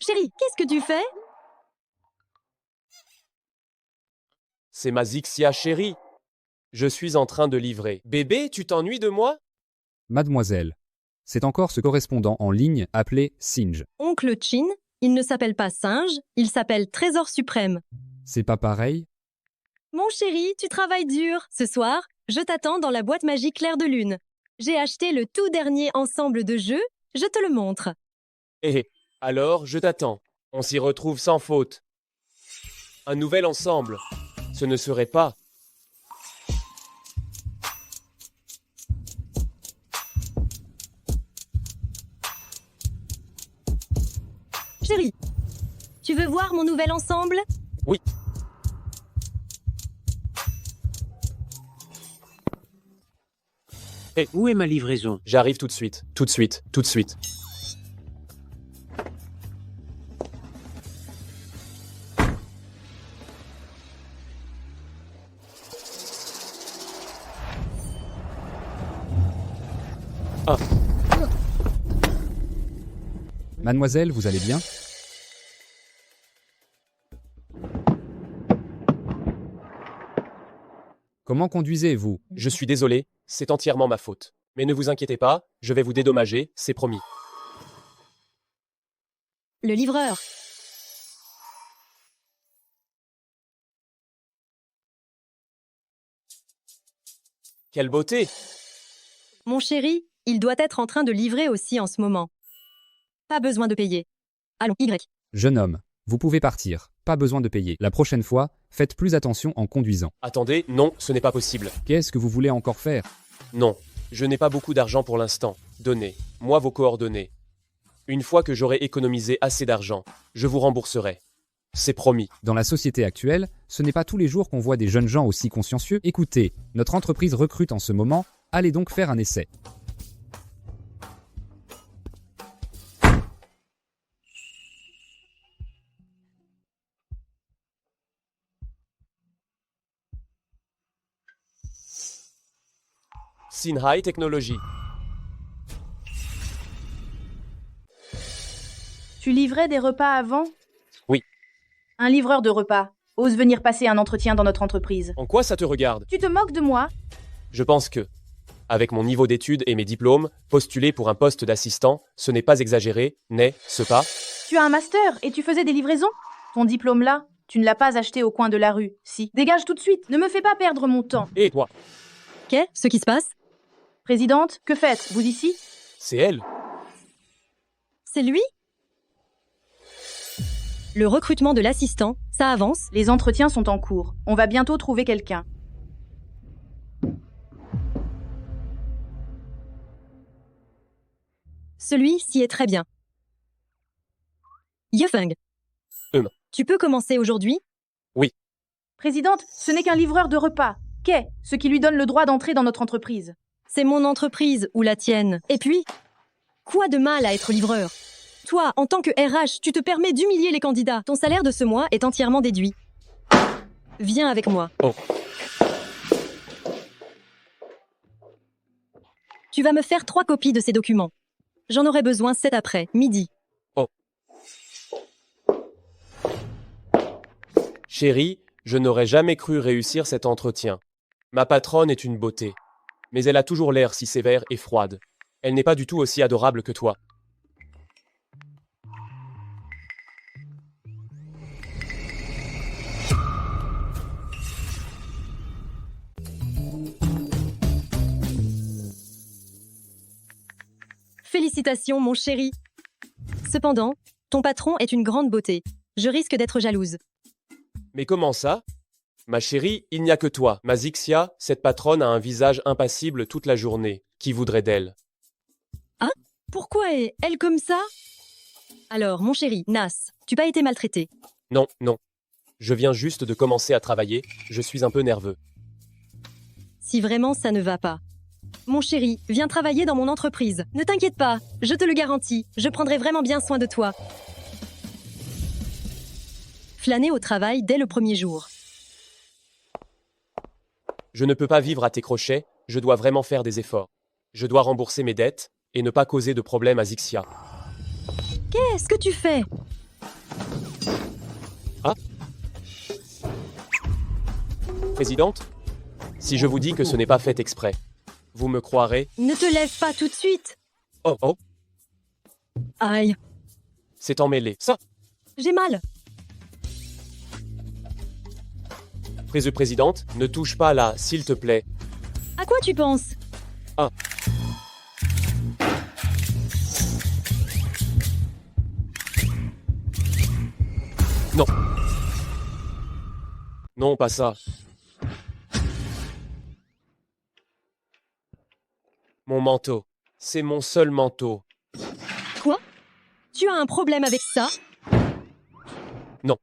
Chérie, qu'est-ce que tu fais? C'est ma Zixia chérie. Je suis en train de livrer. Bébé, tu t'ennuies de moi? Mademoiselle. C'est encore ce correspondant en ligne appelé Singe. Oncle Chin, il ne s'appelle pas singe, il s'appelle Trésor suprême. C'est pas pareil? Mon chéri, tu travailles dur. Ce soir, je t'attends dans la boîte magique Clair de Lune. J'ai acheté le tout dernier ensemble de jeux, je te le montre. Eh, alors, je t'attends. On s'y retrouve sans faute. Un nouvel ensemble. Ce ne serait pas. Chérie, tu veux voir mon nouvel ensemble? Oui. Où est ma livraison? J'arrive tout de suite. Tout de suite. Tout de suite. Ah, Mademoiselle, vous allez bien? Comment conduisez-vous? je suis désolé, c'est entièrement ma faute. Mais ne vous inquiétez pas, je vais vous dédommager, c'est promis. Le livreur. Quelle beauté! Mon chéri, il doit être en train de livrer aussi en ce moment. Pas besoin de payer. Allons, Y. Jeune homme, vous pouvez partir. Pas besoin de payer. La prochaine fois, faites plus attention en conduisant. Attendez, non, ce n'est pas possible. Qu'est-ce que vous voulez encore faire? Non, je n'ai pas beaucoup d'argent pour l'instant. Donnez-moi vos coordonnées. Une fois que j'aurai économisé assez d'argent, je vous rembourserai. C'est promis. Dans la société actuelle, ce n'est pas tous les jours qu'on voit des jeunes gens aussi consciencieux. Écoutez, notre entreprise recrute en ce moment, allez donc faire un essai. Sinhai Technology. Tu livrais des repas avant? Oui. Un livreur de repas ose venir passer un entretien dans notre entreprise. En quoi ça te regarde? Tu te moques de moi? Je pense que, avec mon niveau d'études et mes diplômes, postuler pour un poste d'assistant, ce n'est pas exagéré, n'est-ce pas? Tu as un master et tu faisais des livraisons? Ton diplôme là, tu ne l'as pas acheté au coin de la rue, si. Dégage tout de suite, ne me fais pas perdre mon temps. Et toi? Qu'est-ce qui se passe? Présidente, que faites-vous ici? C'est elle? C'est lui? Le recrutement de l'assistant, ça avance? Les entretiens sont en cours. On va bientôt trouver quelqu'un. Celui-ci est très bien. Yefeng. Tu peux commencer aujourd'hui? Présidente, ce n'est qu'un livreur de repas. Qu'est ce qui lui donne le droit d'entrer dans notre entreprise? C'est mon entreprise ou la tienne. Et puis, quoi de mal à être livreur? Toi, en tant que RH, tu te permets d'humilier les candidats. Ton salaire de ce mois est entièrement déduit. Viens avec moi. Oh. Tu vas me faire 3 copies de ces documents. J'en aurai besoin cet après-midi. Chérie, je n'aurais jamais cru réussir cet entretien. Ma patronne est une beauté. Mais elle a toujours l'air si sévère et froide. Elle n'est pas du tout aussi adorable que toi. Félicitations, mon chéri. Cependant, ton patron est une grande beauté. Je risque d'être jalouse. Mais comment ça? Ma chérie, il n'y a que toi. Ma Zixia, cette patronne a un visage impassible toute la journée. Qui voudrait d'elle? Pourquoi est-elle comme ça? Alors, mon chéri, Nas, tu pas été maltraité. Non, non. Je viens juste de commencer à travailler. Je suis un peu nerveux. Si vraiment ça ne va pas. Mon chéri, viens travailler dans mon entreprise. Ne t'inquiète pas, je te le garantis. Je prendrai vraiment bien soin de toi. Flâner au travail dès le premier jour. Je ne peux pas vivre à tes crochets. Je dois vraiment faire des efforts. Je dois rembourser mes dettes et ne pas causer de problème à Zixia. Qu'est-ce que tu fais? Présidente, si je vous dis que ce n'est pas fait exprès, vous me croirez? Ne te lève pas tout de suite. Oh, oh, Aïe, c'est emmêlé. Ça, j'ai mal. Présidente, ne touche pas là, s'il te plaît. À quoi tu penses? Non. Non, pas ça. Mon manteau. C'est mon seul manteau. Quoi? Tu as un problème avec ça? Non.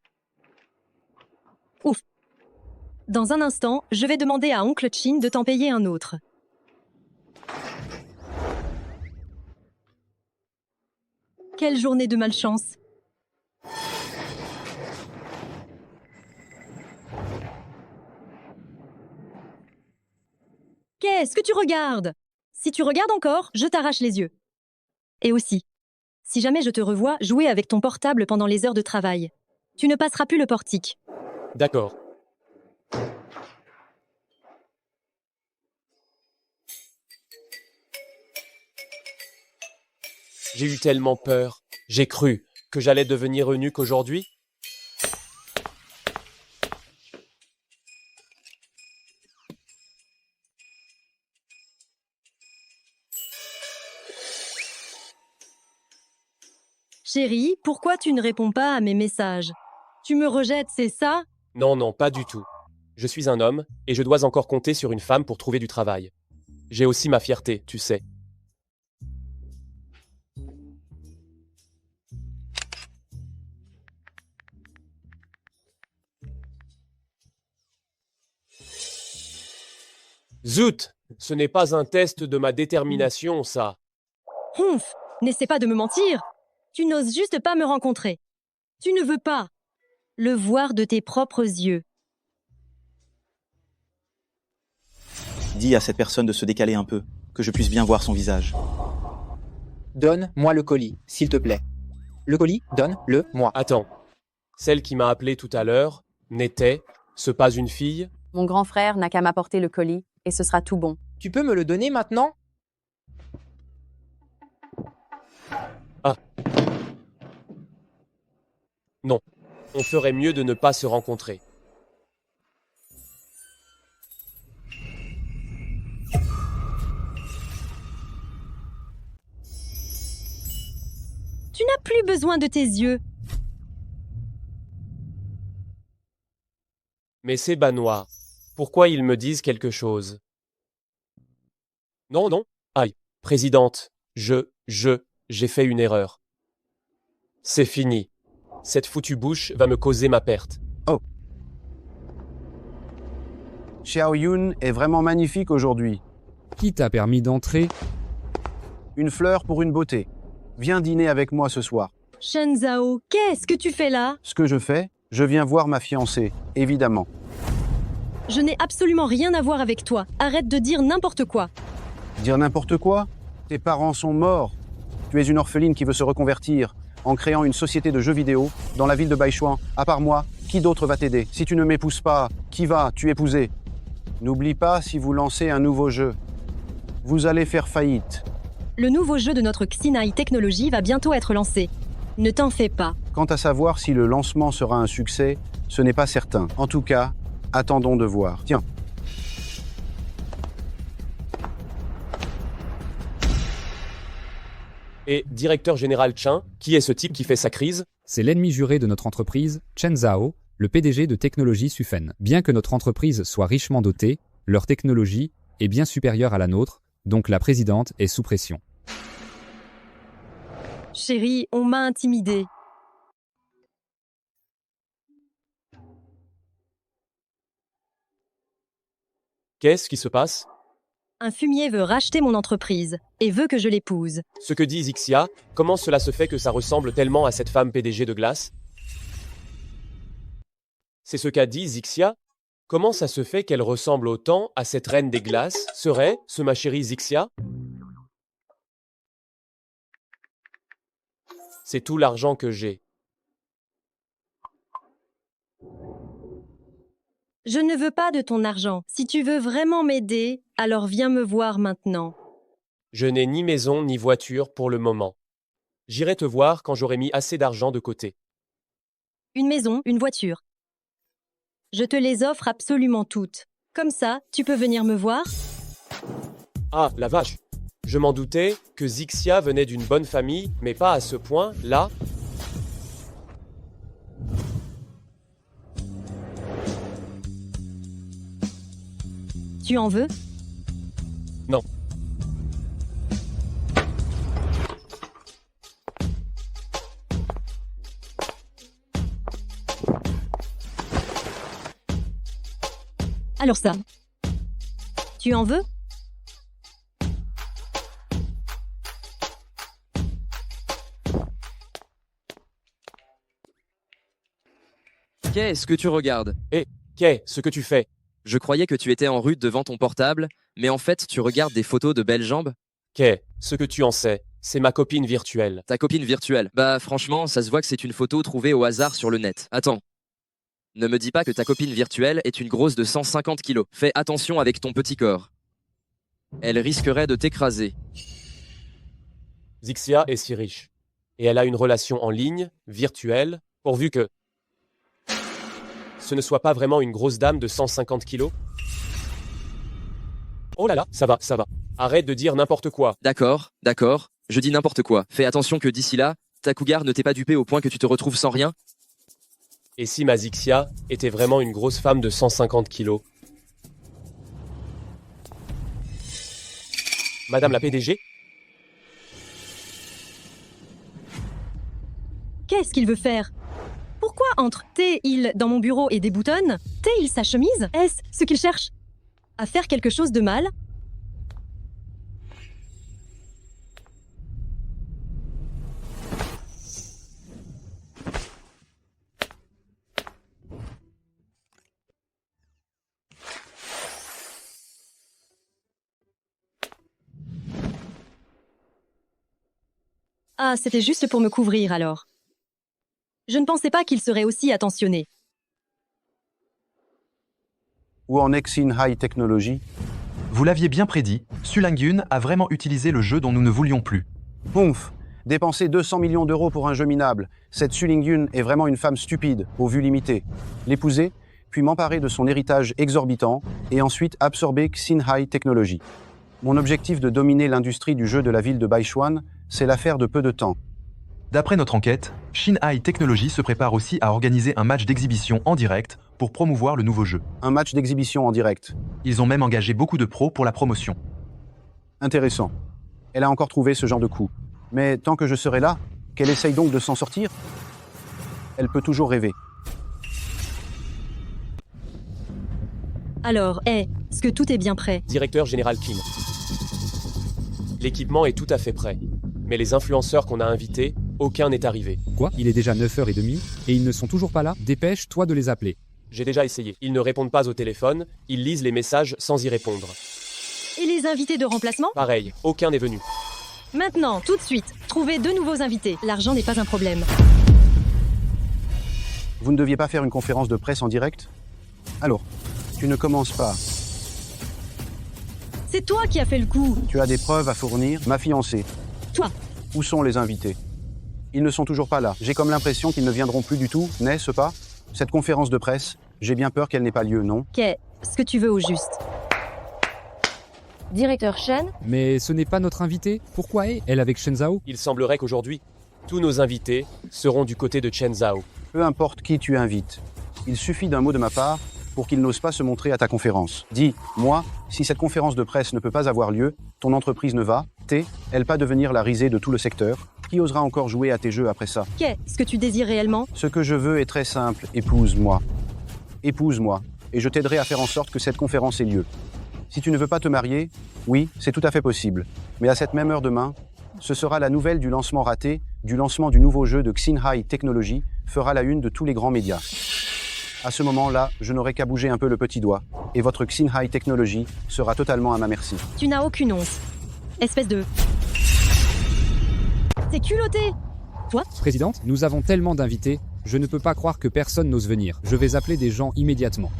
Ouf. Dans un instant, je vais demander à Oncle Chin de t'en payer un autre. Quelle journée de malchance. Qu'est-ce que tu regardes? Si tu regardes encore, je t'arrache les yeux. Et aussi, si jamais je te revois jouer avec ton portable pendant les heures de travail, tu ne passeras plus le portique. D'accord. J'ai eu tellement peur. J'ai cru que j'allais devenir eunuque aujourd'hui. Chérie, pourquoi tu ne réponds pas à mes messages? Tu me rejettes, c'est ça? Non, non, pas du tout. Je suis un homme et je dois encore compter sur une femme pour trouver du travail. J'ai aussi ma fierté, tu sais. Zut! Ce n'est pas un test de ma détermination, ça. Humph, n'essaie pas de me mentir. Tu n'oses juste pas me rencontrer. Tu ne veux pas le voir de tes propres yeux. Dis à cette personne de se décaler un peu, que je puisse bien voir son visage. Donne-moi le colis, s'il te plaît. Le colis, donne-le-moi. Attends. Celle qui m'a appelé tout à l'heure ce pas une fille? Mon grand frère n'a qu'à m'apporter le colis et ce sera tout bon. Tu peux me le donner maintenant? Non. On ferait mieux de ne pas se rencontrer. Tu n'as plus besoin de tes yeux. Mais ces bas noirs, pourquoi ils me disent quelque chose? Non, non. Aïe. Présidente, j'ai fait une erreur. C'est fini. Cette foutue bouche va me causer ma perte. Xiao Yun est vraiment magnifique aujourd'hui. Qui t'a permis d'entrer? Une fleur pour une beauté. Viens dîner avec moi ce soir. Shen Zhao, qu'est-ce que tu fais là? Ce que je fais, je viens voir ma fiancée, évidemment. Je n'ai absolument rien à voir avec toi. Arrête de dire n'importe quoi. Dire n'importe quoi? Tes parents sont morts. Tu es une orpheline qui veut se reconvertir en créant une société de jeux vidéo dans la ville de Baichuan. À part moi, qui d'autre va t'aider? Si tu ne m'épouses pas, qui vas-tu épouser? N'oublie pas, si vous lancez un nouveau jeu, vous allez faire faillite. Le nouveau jeu de notre Xinai Technologies va bientôt être lancé. Ne t'en fais pas. Quant à savoir si le lancement sera un succès, ce n'est pas certain. En tout cas, attendons de voir. Tiens. Et, directeur général Chen, qui est ce type qui fait sa crise? C'est l'ennemi juré de notre entreprise, Chen Zhao, le PDG de Technologie Sufen. Bien que notre entreprise soit richement dotée, leur technologie est bien supérieure à la nôtre, donc la présidente est sous pression. Chérie, on m'a intimidée. Qu'est-ce qui se passe? Un fumier veut racheter mon entreprise et veut que je l'épouse. Ce que dit Zixia, comment cela se fait que ça ressemble tellement à cette femme PDG de glace? C'est ce qu'a dit Zixia? Comment ça se fait qu'elle ressemble autant à cette reine des glaces? Serait-ce ma chérie Zixia? C'est tout l'argent que j'ai. Je ne veux pas de ton argent. Si tu veux vraiment m'aider, alors viens me voir maintenant. Je n'ai ni maison ni voiture pour le moment. J'irai te voir quand j'aurai mis assez d'argent de côté. Une maison, une voiture. Je te les offre absolument toutes. Comme ça, tu peux venir me voir? Ah, la vache! Je m'en doutais que Zixia venait d'une bonne famille, mais pas à ce point, là. Tu en veux? Non. Alors ça. Tu en veux? Qu'est-ce que tu regardes? Qu'est-ce que tu fais? Je croyais que tu étais en rue devant ton portable, mais en fait tu regardes des photos de belles jambes? Qu'est-ce que tu en sais? C'est ma copine virtuelle. Ta copine virtuelle. Bah franchement, ça se voit que c'est une photo trouvée au hasard sur le net. Attends. Ne me dis pas que ta copine virtuelle est une grosse de 150 kilos. Fais attention avec ton petit corps. Elle risquerait de t'écraser. Zixia est si riche. Et elle a une relation en ligne, virtuelle, pourvu que ce ne soit pas vraiment une grosse dame de 150 kilos. Oh là là, ça va. Arrête de dire n'importe quoi. D'accord, je dis n'importe quoi. Fais attention que d'ici là, ta cougar ne t'ait pas dupé au point que tu te retrouves sans rien. Et si ma Zixia était vraiment une grosse femme de 150 kilos? Madame la PDG? Qu'est-ce qu'il veut faire? Pourquoi entre il dans mon bureau et déboutonne il sa chemise? Est-ce ce qu'il cherche? À faire quelque chose de mal? Ah, c'était juste pour me couvrir alors. Je ne pensais pas qu'il serait aussi attentionné. Où en est Xin High Technology? Vous l'aviez bien prédit, Sulangyun a vraiment utilisé le jeu dont nous ne voulions plus. Pouf! Dépenser 200 millions d'euros pour un jeu minable. Cette Sulingyun est vraiment une femme stupide, aux vues limitées. L'épouser, puis m'emparer de son héritage exorbitant, et ensuite absorber Xin High Technology. Mon objectif de dominer l'industrie du jeu de la ville de Baichuan, c'est l'affaire de peu de temps. D'après notre enquête, Xin High Technology se prépare aussi à organiser un match d'exhibition en direct pour promouvoir le nouveau jeu. Un match d'exhibition en direct. Ils ont même engagé beaucoup de pros pour la promotion. Intéressant. Elle a encore trouvé ce genre de coup. Mais tant que je serai là, qu'elle essaye donc de s'en sortir? Elle peut toujours rêver. Alors, est-ce que tout est bien prêt? Directeur général Kim. L'équipement est tout à fait prêt. Mais les influenceurs qu'on a invités, aucun n'est arrivé. Quoi? Il est déjà 9h30 et ils ne sont toujours pas là? Dépêche-toi de les appeler. J'ai déjà essayé. Ils ne répondent pas au téléphone, ils lisent les messages sans y répondre. Et les invités de remplacement? Pareil, aucun n'est venu. Maintenant, tout de suite, trouvez 2 nouveaux invités. L'argent n'est pas un problème. Vous ne deviez pas faire une conférence de presse en direct? Alors, tu ne commences pas. C'est toi qui as fait le coup. Tu as des preuves à fournir? Ma fiancée. Toi. Où sont les invités? Ils ne sont toujours pas là. J'ai comme l'impression qu'ils ne viendront plus du tout, n'est-ce pas? Cette conférence de presse, j'ai bien peur qu'elle n'ait pas lieu, non? Qu'est-ce que tu veux au juste? Directeur Shen, Mais ce n'est pas notre invité. Pourquoi est-elle avec Chen Zhao? Il semblerait qu'aujourd'hui, tous nos invités seront du côté de Chen Zhao. Peu importe qui tu invites. Il suffit d'un mot de ma part pour qu'il n'ose pas se montrer à ta conférence. Dis, moi, si cette conférence de presse ne peut pas avoir lieu, ton entreprise ne va, elle pas devenir la risée de tout le secteur. Qui osera encore jouer à tes jeux après ça? Qu'est-ce que tu désires réellement? Ce que je veux est très simple, épouse-moi. Épouse-moi, et je t'aiderai à faire en sorte que cette conférence ait lieu. Si tu ne veux pas te marier, oui, c'est tout à fait possible. Mais à cette même heure demain, ce sera la nouvelle du lancement raté, du lancement du nouveau jeu de Xin High Technology, fera la une de tous les grands médias. À ce moment-là, je n'aurai qu'à bouger un peu le petit doigt, et votre Xin High Technology sera totalement à ma merci. Tu n'as aucune once. Espèce de... T'es culotté! Toi? Présidente, nous avons tellement d'invités, je ne peux pas croire que personne n'ose venir. Je vais appeler des gens immédiatement.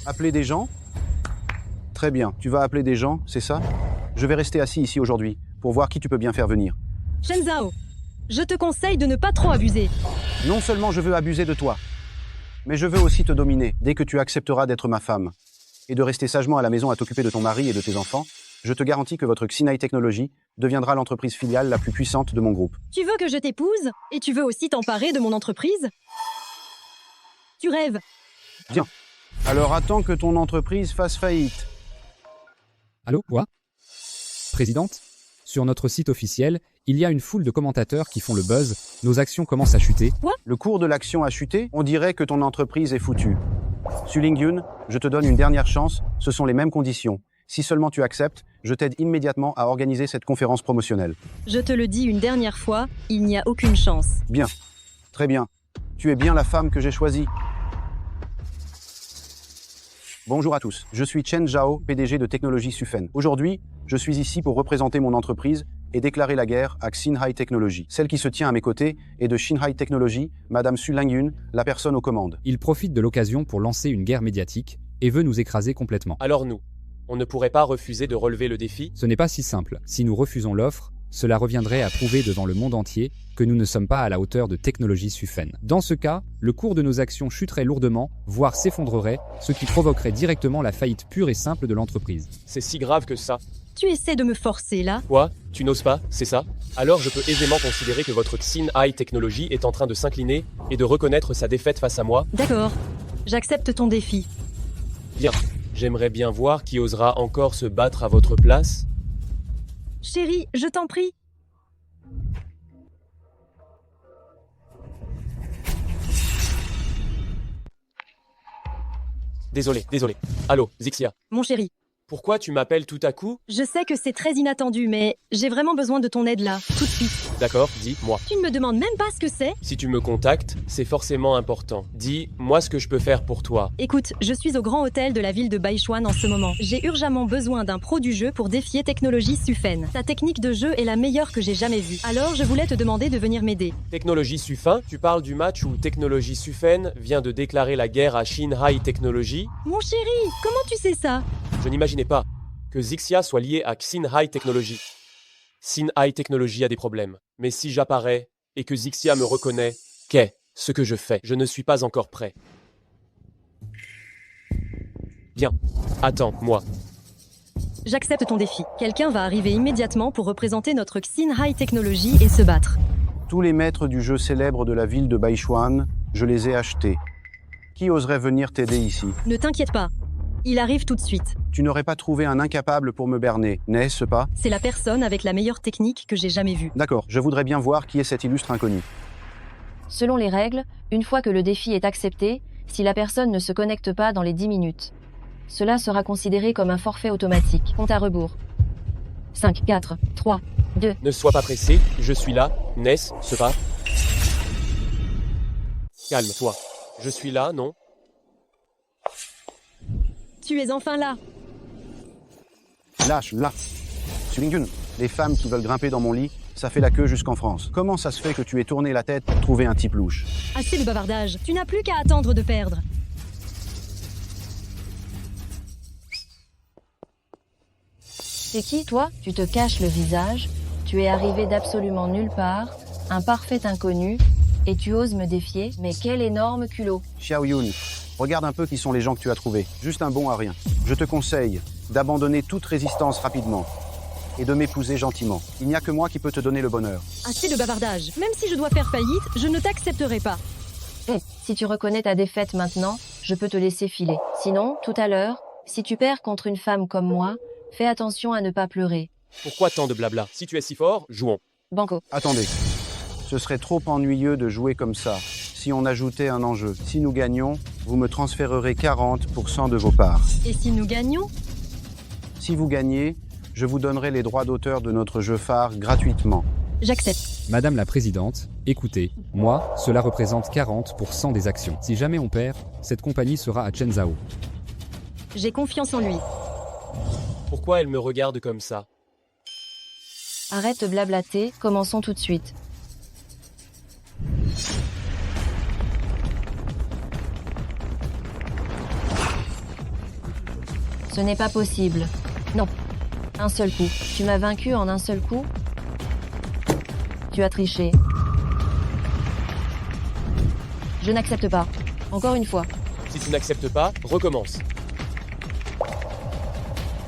Appeler des gens? Très bien, tu vas appeler des gens, c'est ça? Je vais rester assis ici aujourd'hui, pour voir qui tu peux bien faire venir. Chen Zhao, je te conseille de ne pas trop abuser. Non seulement je veux abuser de toi, mais je veux aussi te dominer dès que tu accepteras d'être ma femme. Et de rester sagement à la maison à t'occuper de ton mari et de tes enfants, je te garantis que votre Xinhai Technologies deviendra l'entreprise filiale la plus puissante de mon groupe. Tu veux que je t'épouse et tu veux aussi t'emparer de mon entreprise? Tu rêves. Bien. Alors attends que ton entreprise fasse faillite. Allô, quoi? Présidente? Sur notre site officiel, il y a une foule de commentateurs qui font le buzz. Nos actions commencent à chuter. Le cours de l'action a chuté, on dirait que ton entreprise est foutue. Su Lingyun, je te donne une dernière chance, ce sont les mêmes conditions. Si seulement tu acceptes, je t'aide immédiatement à organiser cette conférence promotionnelle. Je te le dis une dernière fois, il n'y a aucune chance. Bien. Très bien. Tu es bien la femme que j'ai choisie. Bonjour à tous, je suis Chen Zhao, PDG de Technologie Sufen. Aujourd'hui, je suis ici pour représenter mon entreprise et déclarer la guerre à Xinhai Technologies. Celle qui se tient à mes côtés est de Xinhai Technologies, Madame Su Lingyun, la personne aux commandes. Il profite de l'occasion pour lancer une guerre médiatique et veut nous écraser complètement. Alors nous, on ne pourrait pas refuser de relever le défi? Ce n'est pas si simple. Si nous refusons l'offre, cela reviendrait à prouver devant le monde entier que nous ne sommes pas à la hauteur de Technologie Sufen. Dans ce cas, le cours de nos actions chuterait lourdement, voire s'effondrerait, ce qui provoquerait directement la faillite pure et simple de l'entreprise. C'est si grave que ça? Tu essaies de me forcer là? Quoi? Tu n'oses pas, c'est ça? Alors je peux aisément considérer que votre Xinhai Technologies est en train de s'incliner et de reconnaître sa défaite face à moi? D'accord, j'accepte ton défi. Bien. J'aimerais bien voir qui osera encore se battre à votre place. Chérie, je t'en prie. Désolé. Allô, Zixia. Mon chéri, Pourquoi tu m'appelles tout à coup? je sais que c'est très inattendu, mais j'ai vraiment besoin de ton aide là, tout de suite. D'accord, dis-moi. Tu ne me demandes même pas ce que c'est? Si tu me contactes, c'est forcément important. Dis-moi ce que je peux faire pour toi. Écoute, je suis au grand hôtel de la ville de Baichuan en ce moment. J'ai urgemment besoin d'un pro du jeu pour défier Technologie Sufen. Ta technique de jeu est la meilleure que j'ai jamais vue. Alors je voulais te demander de venir m'aider. Technologie Sufen, tu parles du match où Technologie Sufen vient de déclarer la guerre à Xinhai Technologies? Mon chéri, comment tu sais ça? Je n'imaginais pas que Zixia soit lié à Xinhai Technologies. Xinhai Technologies a des problèmes. Mais si j'apparais et que Zixia me reconnaît, qu'est ce que je fais? Je ne suis pas encore prêt. Bien. Attends, moi. J'accepte ton défi. Quelqu'un va arriver immédiatement pour représenter notre Xinhai Technologies et se battre. Tous les maîtres du jeu célèbre de la ville de Baichuan, je les ai achetés. Qui oserait venir t'aider ici? Ne t'inquiète pas. Il arrive tout de suite. Tu n'aurais pas trouvé un incapable pour me berner, n'est-ce pas? C'est la personne avec la meilleure technique que j'ai jamais vue. D'accord, je voudrais bien voir qui est cet illustre inconnu. Selon les règles, une fois que le défi est accepté, si la personne ne se connecte pas dans les 10 minutes, cela sera considéré comme un forfait automatique. Compte à rebours. 5, 4, 3, 2... Ne sois pas pressé, je suis là, n'est-ce pas? Calme-toi. Je suis là, non? Tu es enfin là. Lâche, là. Su Lingyun, les femmes qui veulent grimper dans mon lit, ça fait la queue jusqu'en France. Comment ça se fait que tu aies tourné la tête pour trouver un type louche? Assez de bavardage. Tu n'as plus qu'à attendre de perdre. C'est qui, toi? Tu te caches le visage, tu es arrivé d'absolument nulle part, un parfait inconnu, et tu oses me défier? Mais quel énorme culot! Xiaoyun, regarde un peu qui sont les gens que tu as trouvés. Juste un bon à rien. Je te conseille d'abandonner toute résistance rapidement et de m'épouser gentiment. Il n'y a que moi qui peux te donner le bonheur. Assez de bavardage. Même si je dois faire faillite, je ne t'accepterai pas. Si tu reconnais ta défaite maintenant, je peux te laisser filer. Sinon, tout à l'heure, si tu perds contre une femme comme moi, fais attention à ne pas pleurer. Pourquoi tant de blabla? Si tu es si fort, jouons. Banco. Attendez. Ce serait trop ennuyeux de jouer comme ça, si on ajoutait un enjeu. Si nous gagnons, vous me transférerez 40% de vos parts. Et si nous gagnons? Si vous gagnez, je vous donnerai les droits d'auteur de notre jeu phare gratuitement. J'accepte. Madame la Présidente, écoutez, moi, cela représente 40% des actions. Si jamais on perd, cette compagnie sera à Chen Zhao. J'ai confiance en lui. Pourquoi elle me regarde comme ça? Arrête de blablater, commençons tout de suite. Ce n'est pas possible. Non. Un seul coup. Tu m'as vaincu en un seul coup? Tu as triché. Je n'accepte pas. Encore une fois. Si tu n'acceptes pas, recommence.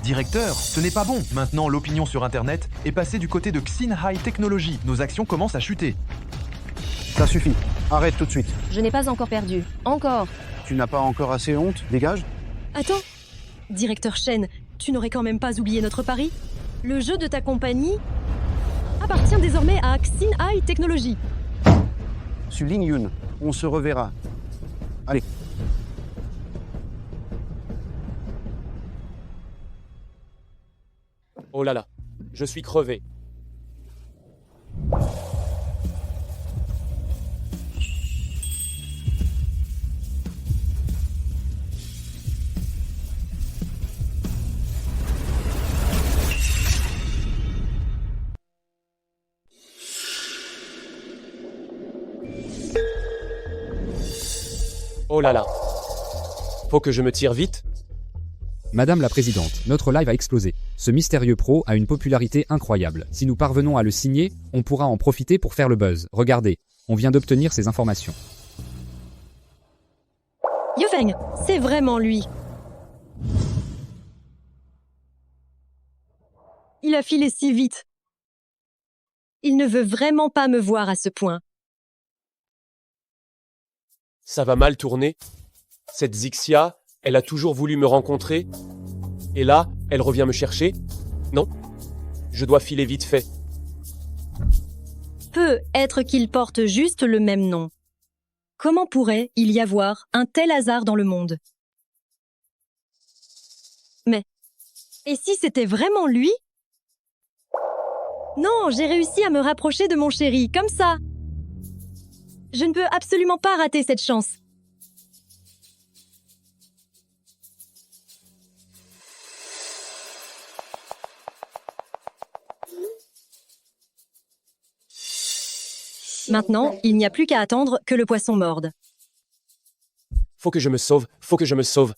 Directeur, ce n'est pas bon. Maintenant, l'opinion sur Internet est passée du côté de Xin High Technology. Nos actions commencent à chuter. Ça suffit. Arrête tout de suite. Je n'ai pas encore perdu. Encore. Tu n'as pas encore assez honte? Dégage. Attends. Directeur Shen, tu n'aurais quand même pas oublié notre pari? Le jeu de ta compagnie appartient désormais à Xin High Technology. Su Ling Yun, on se reverra. Allez. Oh là là, je suis crevé. Oh là là. Faut que je me tire vite. Madame la Présidente, notre live a explosé. Ce mystérieux pro a une popularité incroyable. Si nous parvenons à le signer, on pourra en profiter pour faire le buzz. Regardez, on vient d'obtenir ces informations. Yufeng, c'est vraiment lui. Il a filé si vite. Il ne veut vraiment pas me voir à ce point. Ça va mal tourner. Cette Zixia, elle a toujours voulu me rencontrer. Et là, elle revient me chercher? Non. Je dois filer vite fait. Peut être qu'il porte juste le même nom. Comment pourrait il y avoir un tel hasard dans le monde? Mais, et si c'était vraiment lui? Non, j'ai réussi à me rapprocher de mon chéri, comme ça. Je ne peux absolument pas rater cette chance. Maintenant, il n'y a plus qu'à attendre que le poisson morde. Faut que je me sauve, faut que je me sauve.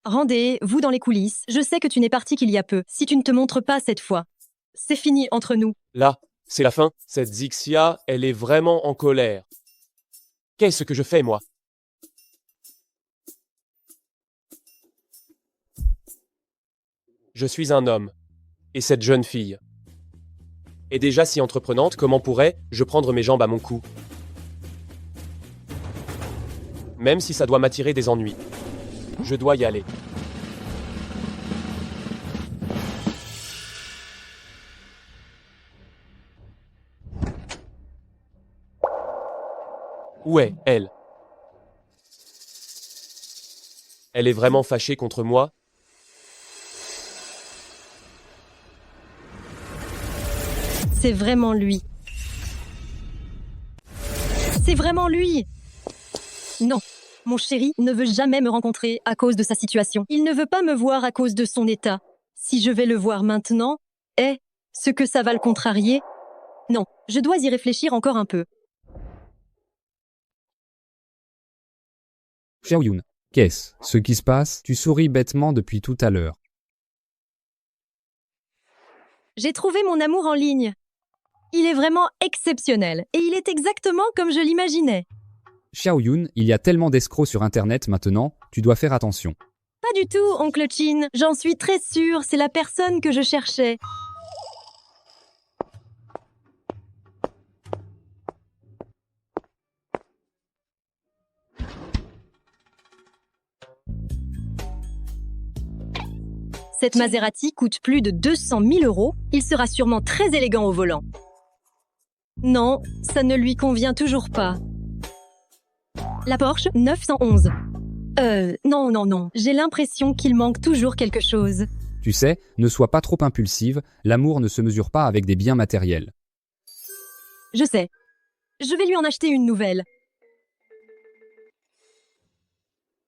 Rendez-vous dans les coulisses. Je sais que tu n'es parti qu'il y a peu. Si tu ne te montres pas cette fois, c'est fini entre nous. Là, c'est la fin. Cette Zixia, elle est vraiment en colère. Qu'est-ce que je fais, moi? Je suis un homme. Et cette jeune fille est déjà si entreprenante, comment pourrais-je prendre mes jambes à mon cou? Même si ça doit m'attirer des ennuis. Je dois y aller. Où est elle? Elle est vraiment fâchée contre moi? C'est vraiment lui. C'est vraiment lui. Non, mon chéri ne veut jamais me rencontrer à cause de sa situation. Il ne veut pas me voir à cause de son état. Si je vais le voir maintenant, est-ce que ça va le contrarier? Non, je dois y réfléchir encore un peu. Xiaoyun, qu'est-ce ce qui se passe? Tu souris bêtement depuis tout à l'heure. J'ai trouvé mon amour en ligne. Il est vraiment exceptionnel et il est exactement comme je l'imaginais. Xiaoyun, il y a tellement d'escrocs sur Internet maintenant, tu dois faire attention. Pas du tout, oncle Chin. J'en suis très sûre, c'est la personne que je cherchais. Cette Maserati coûte plus de 200 000 €. Il sera sûrement très élégant au volant. Non, ça ne lui convient toujours pas. La Porsche 911. Non. J'ai l'impression qu'il manque toujours quelque chose. Tu sais, ne sois pas trop impulsive, l'amour ne se mesure pas avec des biens matériels. Je sais. Je vais lui en acheter une nouvelle.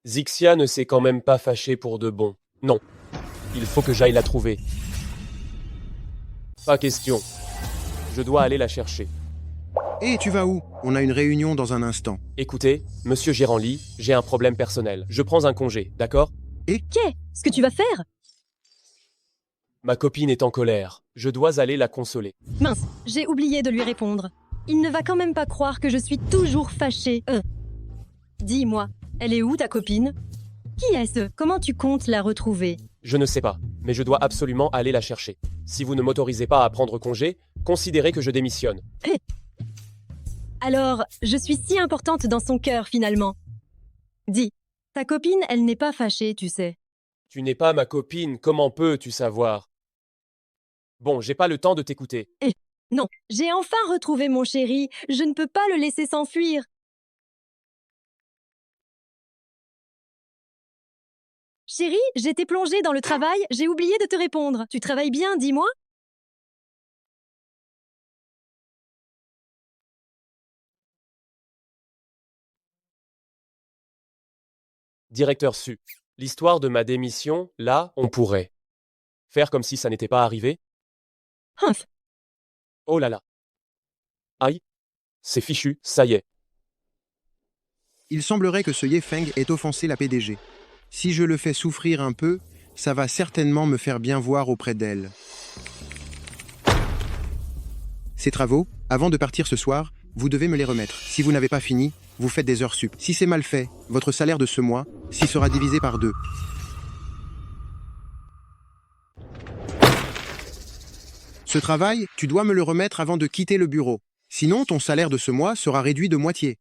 Zixia ne s'est quand même pas fâchée pour de bon. Non. Il faut que j'aille la trouver. Pas question. Je dois aller la chercher. Hé, tu vas où? On a une réunion dans un instant. Écoutez, monsieur Gérand Lee, j'ai un problème personnel. Je prends un congé, d'accord? Qu'est-ce que tu vas faire? Ma copine est en colère. Je dois aller la consoler. Mince, j'ai oublié de lui répondre. Il ne va quand même pas croire que je suis toujours fâchée. Dis-moi, elle est où ta copine? Qui est-ce? Comment tu comptes la retrouver? Je ne sais pas, mais je dois absolument aller la chercher. Si vous ne m'autorisez pas à prendre congé, considérez que je démissionne. Alors, je suis si importante dans son cœur finalement. Dis, ta copine, elle n'est pas fâchée, tu sais. Tu n'es pas ma copine, comment peux-tu savoir? Bon, j'ai pas le temps de t'écouter. Non, j'ai enfin retrouvé mon chéri. Je ne peux pas le laisser s'enfuir. Chérie, j'étais plongée dans le travail, j'ai oublié de te répondre. Tu travailles bien, dis-moi? Directeur Su, l'histoire de ma démission, là, on pourrait faire comme si ça n'était pas arrivé? Humph. Oh là là. Aïe. C'est fichu, ça y est. Il semblerait que ce Yefeng ait offensé la PDG. Si je le fais souffrir un peu, ça va certainement me faire bien voir auprès d'elle. Ces travaux, avant de partir ce soir, vous devez me les remettre. Si vous n'avez pas fini, vous faites des heures sup. Si c'est mal fait, votre salaire de ce mois s'y sera divisé par 2. Ce travail, tu dois me le remettre avant de quitter le bureau. Sinon, ton salaire de ce mois sera réduit de moitié.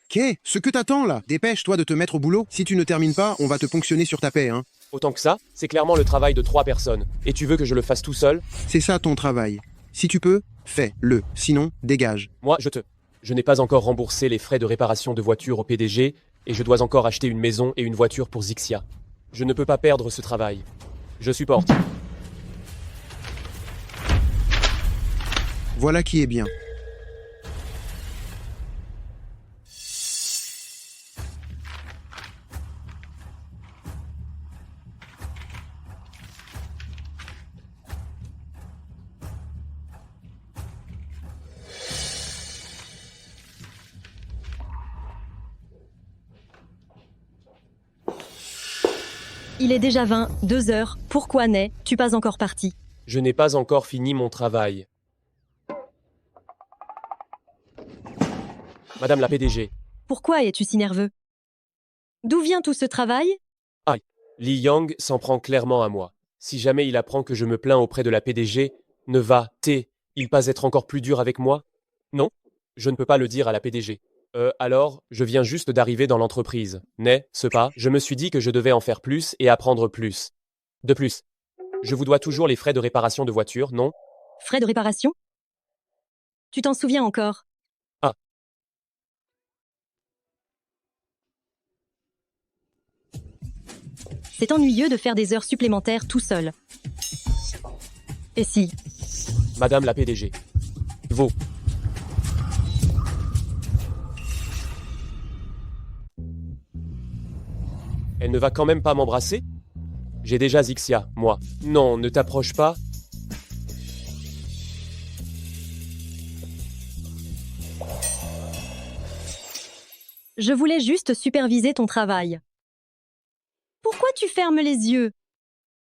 Qu'est-ce ce que t'attends là? Dépêche-toi de te mettre au boulot. Si tu ne termines pas, on va te ponctionner sur ta paie, hein. Autant que ça, c'est clairement le travail de 3 personnes. Et tu veux que je le fasse tout seul? C'est ça ton travail. Si tu peux, fais-le. Sinon, dégage. Moi, je n'ai pas encore remboursé les frais de réparation de voiture au PDG, et je dois encore acheter une maison et une voiture pour Zixia. Je ne peux pas perdre ce travail. Je supporte. Voilà qui est bien. Il est déjà 2 heures. Pourquoi n'es-tu pas encore parti? Je n'ai pas encore fini mon travail. Madame la PDG. Pourquoi es-tu si nerveux? D'où vient tout ce travail? Aïe. Li Yang s'en prend clairement à moi. Si jamais il apprend que je me plains auprès de la PDG, ne va-t-il pas être encore plus dur avec moi? Non, je ne peux pas le dire à la PDG. Alors, je viens juste d'arriver dans l'entreprise. N'est-ce pas? Je me suis dit que je devais en faire plus et apprendre plus. De plus, je vous dois toujours les frais de réparation de voiture, non? Frais de réparation? Tu t'en souviens encore? Ah. C'est ennuyeux de faire des heures supplémentaires tout seul. Et si? Madame la PDG. Vous. Elle ne va quand même pas m'embrasser? J'ai déjà Zixia, moi. Non, ne t'approche pas. Je voulais juste superviser ton travail. Pourquoi tu fermes les yeux?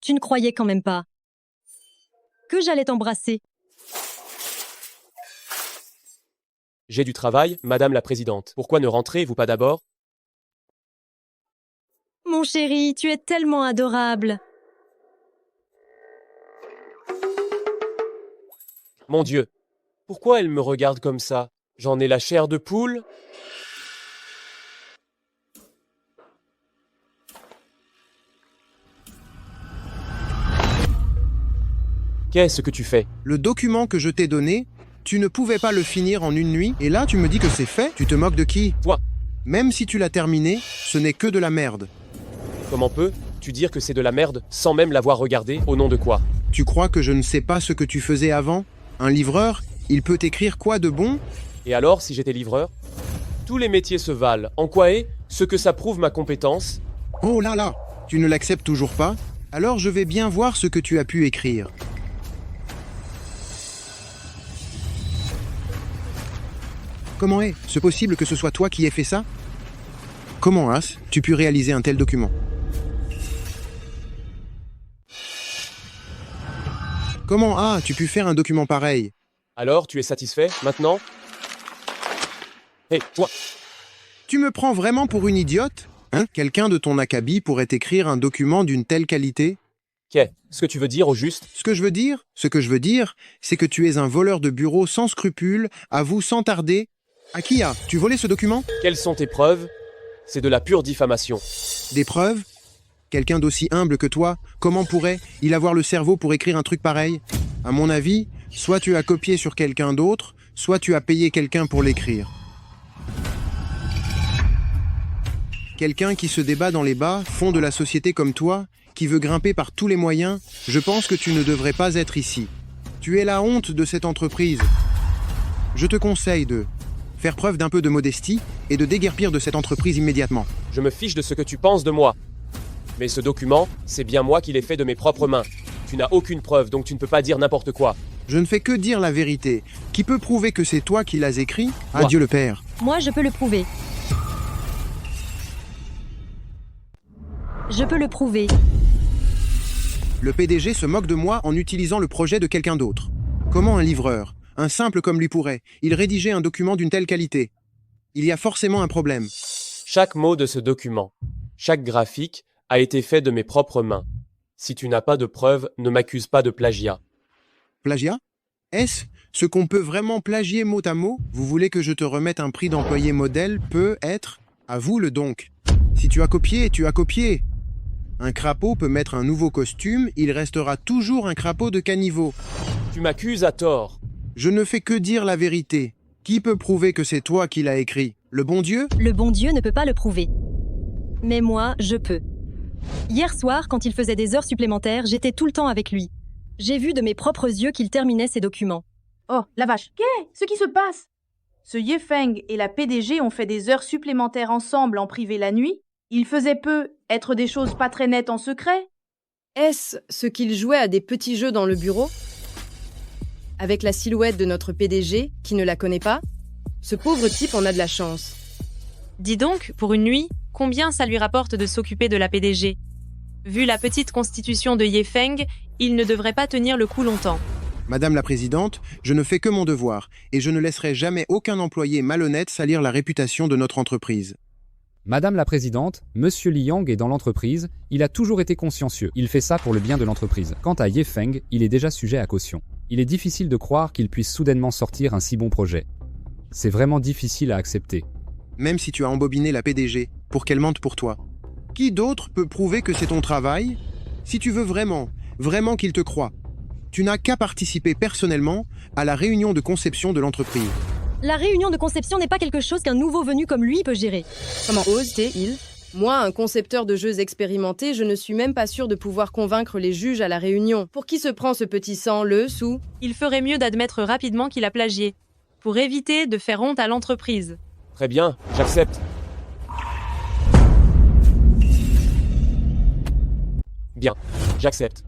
Tu ne croyais quand même pas que j'allais t'embrasser? J'ai du travail, Madame la Présidente. Pourquoi ne rentrez-vous pas d'abord? Mon chéri, tu es tellement adorable. Mon Dieu, pourquoi elle me regarde comme ça? J'en ai la chair de poule? Qu'est-ce que tu fais? Le document que je t'ai donné, tu ne pouvais pas le finir en une nuit, et là tu me dis que c'est fait? Tu te moques de qui? Toi. Même si tu l'as terminé, ce n'est que de la merde. Comment peux-tu dire que c'est de la merde sans même l'avoir regardé? Au nom de quoi? Tu crois que je ne sais pas ce que tu faisais avant? Un livreur, il peut écrire quoi de bon? Et alors, si j'étais livreur? Tous les métiers se valent. En quoi est ce que ça prouve ma compétence? Oh là là! Tu ne l'acceptes toujours pas? Alors je vais bien voir ce que tu as pu écrire. Comment est-ce possible que ce soit toi qui aies fait ça? Comment as-tu pu réaliser un tel document? Comment as-tu pu faire un document pareil? Alors, tu es satisfait, maintenant? Hé, toi! Tu me prends vraiment pour une idiote? Hein? Quelqu'un de ton acabit pourrait écrire un document d'une telle qualité? Qu'est ce que tu veux dire au juste? Ce que je veux dire, c'est que tu es un voleur de bureau sans scrupules, avoue sans tarder. À qui as-tu volé ce document? Quelles sont tes preuves? C'est de la pure diffamation. Des preuves? Quelqu'un d'aussi humble que toi, comment pourrait-il avoir le cerveau pour écrire un truc pareil? À mon avis, soit tu as copié sur quelqu'un d'autre, soit tu as payé quelqu'un pour l'écrire. Quelqu'un qui se débat dans les bas, fond de la société comme toi, qui veut grimper par tous les moyens, je pense que tu ne devrais pas être ici. Tu es la honte de cette entreprise. Je te conseille de faire preuve d'un peu de modestie et de déguerpir de cette entreprise immédiatement. Je me fiche de ce que tu penses de moi. Mais ce document, c'est bien moi qui l'ai fait de mes propres mains. Tu n'as aucune preuve, donc tu ne peux pas dire n'importe quoi. Je ne fais que dire la vérité. Qui peut prouver que c'est toi qui l'as écrit? Adieu le père. Moi, je peux le prouver. Je peux le prouver. Le PDG se moque de moi en utilisant le projet de quelqu'un d'autre. Comment un livreur, un simple comme lui pourrait, il rédigeait un document d'une telle qualité? Il y a forcément un problème. Chaque mot de ce document, chaque graphique a été fait de mes propres mains. Si tu n'as pas de preuves, ne m'accuse pas de plagiat. Plagiat? Est-ce ce qu'on peut vraiment plagier mot à mot? Vous voulez que je te remette un prix d'employé modèle? Peut être? Avoue-le donc. Si tu as copié, tu as copié. Un crapaud peut mettre un nouveau costume, il restera toujours un crapaud de caniveau. Tu m'accuses à tort. Je ne fais que dire la vérité. Qui peut prouver que c'est toi qui l'as écrit? Le bon Dieu? Le bon Dieu ne peut pas le prouver. Mais moi, je peux. Hier soir, quand il faisait des heures supplémentaires, j'étais tout le temps avec lui. J'ai vu de mes propres yeux qu'il terminait ses documents. Oh, la vache. Qu'est-ce qui se passe? Ce Yefeng et la PDG ont fait des heures supplémentaires ensemble en privé la nuit? Ils faisaient peu être des choses pas très nettes en secret? Est-ce ce qu'ils jouaient à des petits jeux dans le bureau? Avec la silhouette de notre PDG, qui ne la connaît pas? Ce pauvre type en a de la chance. Dis donc, pour une nuit, combien ça lui rapporte de s'occuper de la PDG? Vu la petite constitution de Yefeng, il ne devrait pas tenir le coup longtemps. Madame la Présidente, je ne fais que mon devoir, et je ne laisserai jamais aucun employé malhonnête salir la réputation de notre entreprise. Madame la Présidente, Monsieur Li Yang est dans l'entreprise, il a toujours été consciencieux, il fait ça pour le bien de l'entreprise. Quant à Yefeng, il est déjà sujet à caution. Il est difficile de croire qu'il puisse soudainement sortir un si bon projet. C'est vraiment difficile à accepter. Même si tu as embobiné la PDG, pour qu'elle mente pour toi. Qui d'autre peut prouver que c'est ton travail? Si tu veux vraiment qu'il te croie, tu n'as qu'à participer personnellement à la réunion de conception de l'entreprise. La réunion de conception n'est pas quelque chose qu'un nouveau venu comme lui peut gérer. Comment ose-t-il? Moi, un concepteur de jeux expérimenté, je ne suis même pas sûr de pouvoir convaincre les juges à la réunion. Pour qui se prend ce petit sang, le sous? Il ferait mieux d'admettre rapidement qu'il a plagié, pour éviter de faire honte à l'entreprise. Très bien, j'accepte. Bien, j'accepte.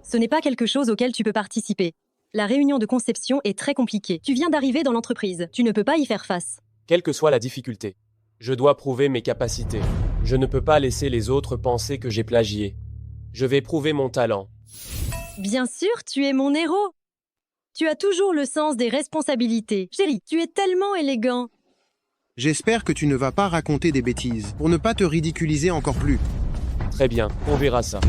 Ce n'est pas quelque chose auquel tu peux participer. La réunion de conception est très compliquée. Tu viens d'arriver dans l'entreprise. Tu ne peux pas y faire face. Quelle que soit la difficulté, je dois prouver mes capacités. Je ne peux pas laisser les autres penser que j'ai plagié. Je vais prouver mon talent. Bien sûr, tu es mon héros. Tu as toujours le sens des responsabilités. Chérie, tu es tellement élégant. J'espère que tu ne vas pas raconter des bêtises, pour ne pas te ridiculiser encore plus. Très bien, on verra ça.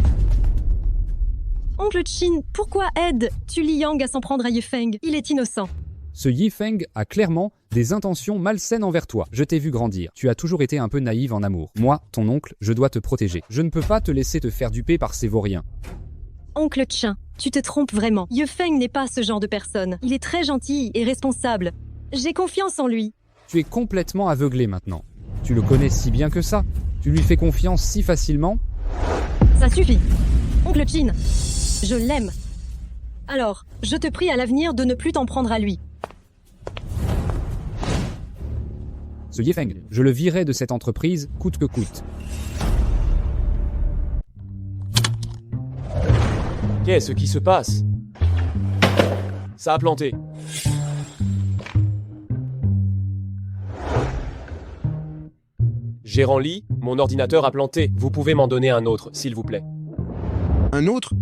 Oncle Chin, pourquoi aides-tu Li Yang à s'en prendre à Yefeng? Il est innocent. Ce Yifeng a clairement des intentions malsaines envers toi. Je t'ai vu grandir. Tu as toujours été un peu naïve en amour. Moi, ton oncle, je dois te protéger. Je ne peux pas te laisser te faire duper par ces vauriens. Oncle Chin, tu te trompes vraiment. Yefeng n'est pas ce genre de personne. Il est très gentil et responsable. J'ai confiance en lui. Tu es complètement aveuglé maintenant. Tu le connais si bien que ça. Tu lui fais confiance si facilement. Ça suffit. Oncle Chin, je l'aime. Alors, je te prie à l'avenir de ne plus t'en prendre à lui. Ce Yefeng, je le virerai de cette entreprise, coûte que coûte. Qu'est-ce qui se passe? Ça a planté. Gérant Lee, mon ordinateur a planté. Vous pouvez m'en donner un autre, s'il vous plaît. Un autre?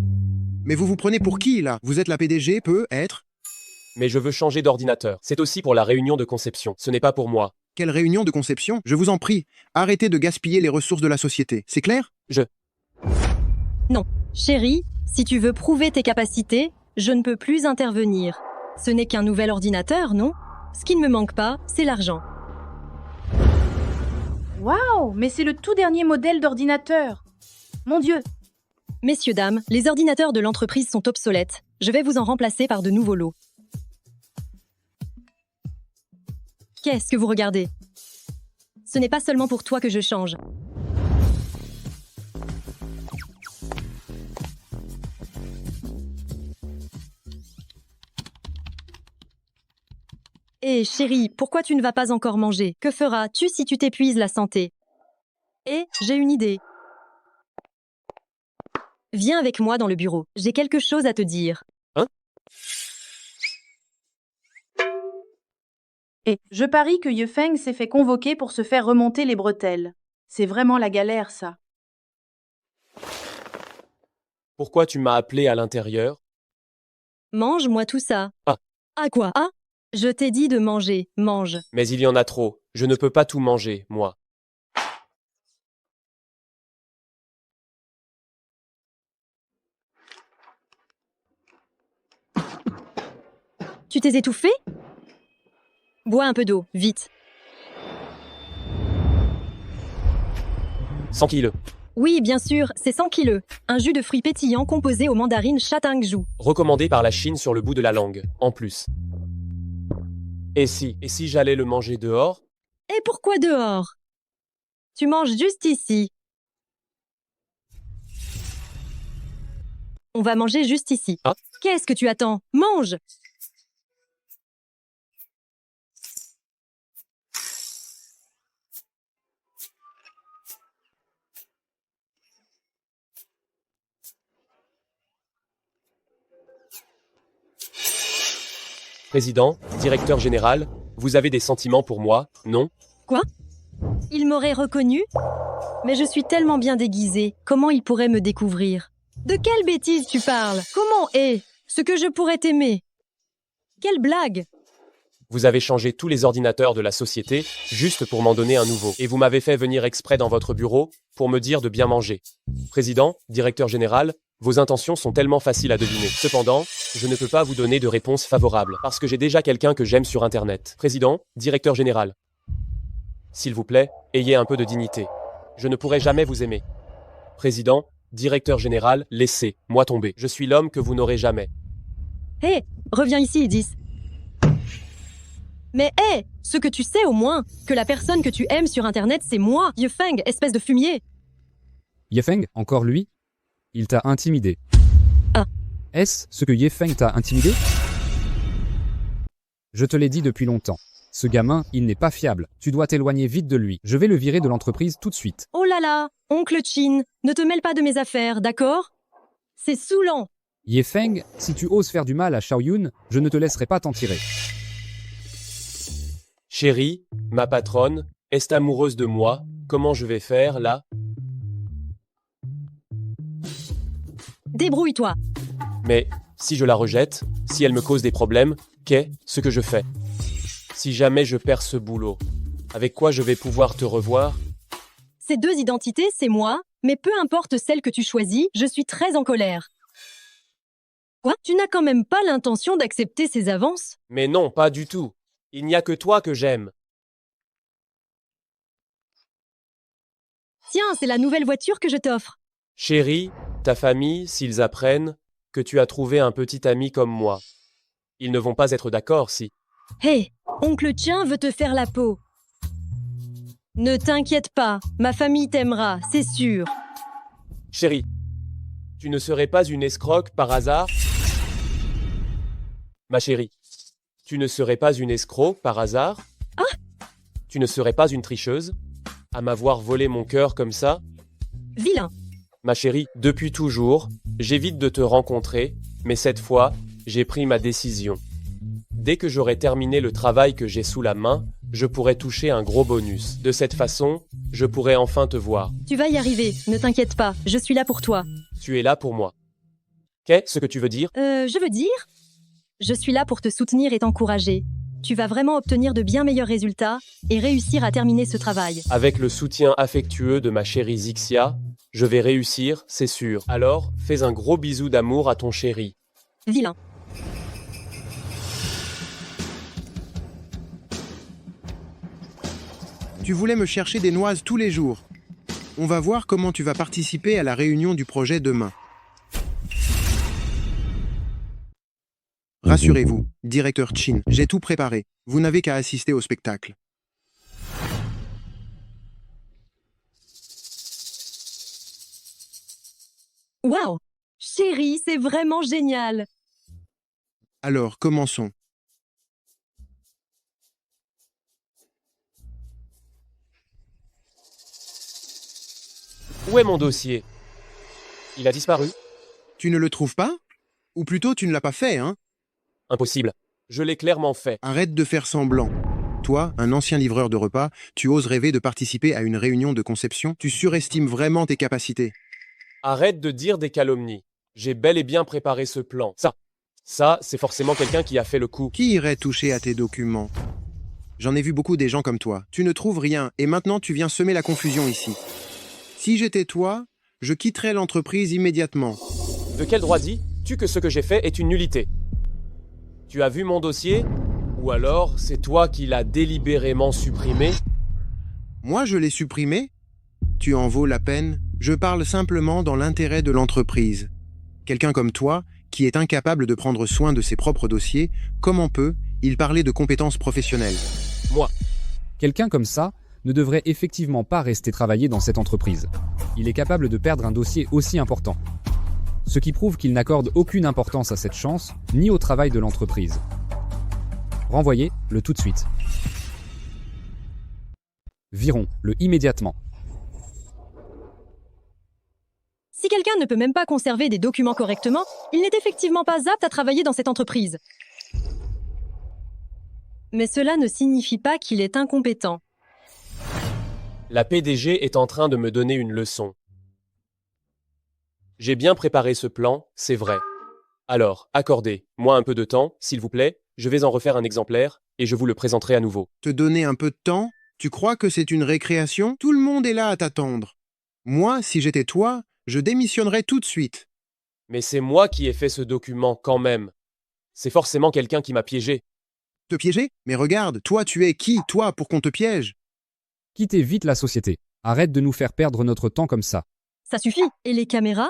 Mais vous vous prenez pour qui, là? Vous êtes la PDG, peut être? Mais je veux changer d'ordinateur. C'est aussi pour la réunion de conception. Ce n'est pas pour moi. Quelle réunion de conception? Je vous en prie, arrêtez de gaspiller les ressources de la société. C'est clair? Non. Chérie, si tu veux prouver tes capacités, je ne peux plus intervenir. Ce n'est qu'un nouvel ordinateur, non? Ce qui ne me manque pas, c'est l'argent. Waouh, mais c'est le tout dernier modèle d'ordinateur. Mon Dieu. Messieurs, dames, les ordinateurs de l'entreprise sont obsolètes. Je vais vous en remplacer par de nouveaux lots. Qu'est-ce que vous regardez? Ce n'est pas seulement pour toi que je change. Hé, chérie, pourquoi tu ne vas pas encore manger? Que feras-tu si tu t'épuises la santé? Et j'ai une idée. Viens avec moi dans le bureau. J'ai quelque chose à te dire. Hein? Et je parie que Yefeng s'est fait convoquer pour se faire remonter les bretelles. C'est vraiment la galère, ça. Pourquoi tu m'as appelé à l'intérieur? Mange-moi tout ça. Ah. Ah quoi? Ah? Je t'ai dit de manger. Mange. Mais il y en a trop. Je ne peux pas tout manger, moi. Tu t'es étouffé? Bois un peu d'eau, vite. 100 kilos. Oui, bien sûr, c'est 100 kilos. Un jus de fruits pétillants composé aux mandarines Chatangju. Recommandé par la Chine sur le bout de la langue, en plus. Et si j'allais le manger dehors? Et pourquoi dehors? Tu manges juste ici. On va manger juste ici. Ah. Qu'est-ce que tu attends? Mange! Président, directeur général, vous avez des sentiments pour moi, non? Quoi? Il m'aurait reconnu? Mais je suis tellement bien déguisée, comment il pourrait me découvrir? De quelle bêtise tu parles? Comment est ce que je pourrais t'aimer? Quelle blague! Vous avez changé tous les ordinateurs de la société juste pour m'en donner un nouveau. Et vous m'avez fait venir exprès dans votre bureau pour me dire de bien manger. Président, directeur général, vos intentions sont tellement faciles à deviner. Cependant, je ne peux pas vous donner de réponse favorable parce que j'ai déjà quelqu'un que j'aime sur Internet. Président, directeur général. S'il vous plaît, ayez un peu de dignité. Je ne pourrai jamais vous aimer. Président, directeur général, laissez-moi tomber. Je suis l'homme que vous n'aurez jamais. Hé, reviens ici, Idis. Mais hé, ce que tu sais au moins, que la personne que tu aimes sur Internet, c'est moi, Yefeng, espèce de fumier. Yefeng, encore lui? Il t'a intimidé. Ah. Est-ce ce que Yefeng t'a intimidé? Je te l'ai dit depuis longtemps. Ce gamin, il n'est pas fiable. Tu dois t'éloigner vite de lui. Je vais le virer de l'entreprise tout de suite. Oh là là, oncle Chin, ne te mêle pas de mes affaires, d'accord? C'est saoulant. Yefeng, si tu oses faire du mal à Xiaoyun, je ne te laisserai pas t'en tirer. Chérie, ma patronne, est amoureuse de moi. Comment je vais faire, là? Débrouille-toi. Mais si je la rejette, si elle me cause des problèmes, qu'est-ce que je fais? Si jamais je perds ce boulot, avec quoi je vais pouvoir te revoir? Ces deux identités, c'est moi, mais peu importe celle que tu choisis, je suis très en colère. Quoi? Tu n'as quand même pas l'intention d'accepter ces avances? Mais non, pas du tout. Il n'y a que toi que j'aime. Tiens, c'est la nouvelle voiture que je t'offre. Chérie, ta famille, s'ils apprennent que tu as trouvé un petit ami comme moi, ils ne vont pas être d'accord si... Hé, oncle Tien veut te faire la peau. Ne t'inquiète pas, ma famille t'aimera, c'est sûr. Chérie, tu ne serais pas une escroque par hasard? Ma chérie, tu ne serais pas une escroc par hasard? Ah! Tu ne serais pas une tricheuse à m'avoir volé mon cœur comme ça? Vilain. Ma chérie, depuis toujours, j'évite de te rencontrer, mais cette fois, j'ai pris ma décision. Dès que j'aurai terminé le travail que j'ai sous la main, je pourrai toucher un gros bonus. De cette façon, je pourrai enfin te voir. Tu vas y arriver, ne t'inquiète pas, je suis là pour toi. Tu es là pour moi. Qu'est-ce que tu veux dire? Je veux dire, je suis là pour te soutenir et t'encourager. Tu vas vraiment obtenir de bien meilleurs résultats et réussir à terminer ce travail. Avec le soutien affectueux de ma chérie Zixia, je vais réussir, c'est sûr. Alors, fais un gros bisou d'amour à ton chéri. Vilain. Tu voulais me chercher des noises tous les jours. On va voir comment tu vas participer à la réunion du projet demain. Rassurez-vous, directeur Chin, j'ai tout préparé. Vous n'avez qu'à assister au spectacle. Waouh! Chérie, c'est vraiment génial! Alors, commençons. Où est mon dossier? Il a disparu? Tu ne le trouves pas? Ou plutôt, tu ne l'as pas fait, hein? Impossible. Je l'ai clairement fait. Arrête de faire semblant. Toi, un ancien livreur de repas, tu oses rêver de participer à une réunion de conception? Tu surestimes vraiment tes capacités. Arrête de dire des calomnies. J'ai bel et bien préparé ce plan. Ça, c'est forcément quelqu'un qui a fait le coup. Qui irait toucher à tes documents? J'en ai vu beaucoup des gens comme toi. Tu ne trouves rien et maintenant tu viens semer la confusion ici. Si j'étais toi, je quitterais l'entreprise immédiatement. De quel droit dis-tu que ce que j'ai fait est une nullité? Tu as vu mon dossier? Ou alors, c'est toi qui l'as délibérément supprimé? Moi, je l'ai supprimé? Tu en vaux la peine? Je parle simplement dans l'intérêt de l'entreprise. Quelqu'un comme toi, qui est incapable de prendre soin de ses propres dossiers, comment peut-il parler de compétences professionnelles? Moi. Quelqu'un comme ça ne devrait effectivement pas rester travailler dans cette entreprise. Il est capable de perdre un dossier aussi important. Ce qui prouve qu'il n'accorde aucune importance à cette chance, ni au travail de l'entreprise. Renvoyez-le tout de suite. Virons-le immédiatement. Si quelqu'un ne peut même pas conserver des documents correctement, il n'est effectivement pas apte à travailler dans cette entreprise. Mais cela ne signifie pas qu'il est incompétent. La PDG est en train de me donner une leçon. J'ai bien préparé ce plan, c'est vrai. Alors, accordez-moi un peu de temps, s'il vous plaît, je vais en refaire un exemplaire, et je vous le présenterai à nouveau. Te donner un peu de temps? Tu crois que c'est une récréation? Tout le monde est là à t'attendre. Moi, si j'étais toi, je démissionnerais tout de suite. Mais c'est moi qui ai fait ce document quand même. C'est forcément quelqu'un qui m'a piégé. Te piéger? Mais regarde, toi tu es qui, toi, pour qu'on te piège? Quittez vite la société. Arrête de nous faire perdre notre temps comme ça. Ça suffit. Et les caméras?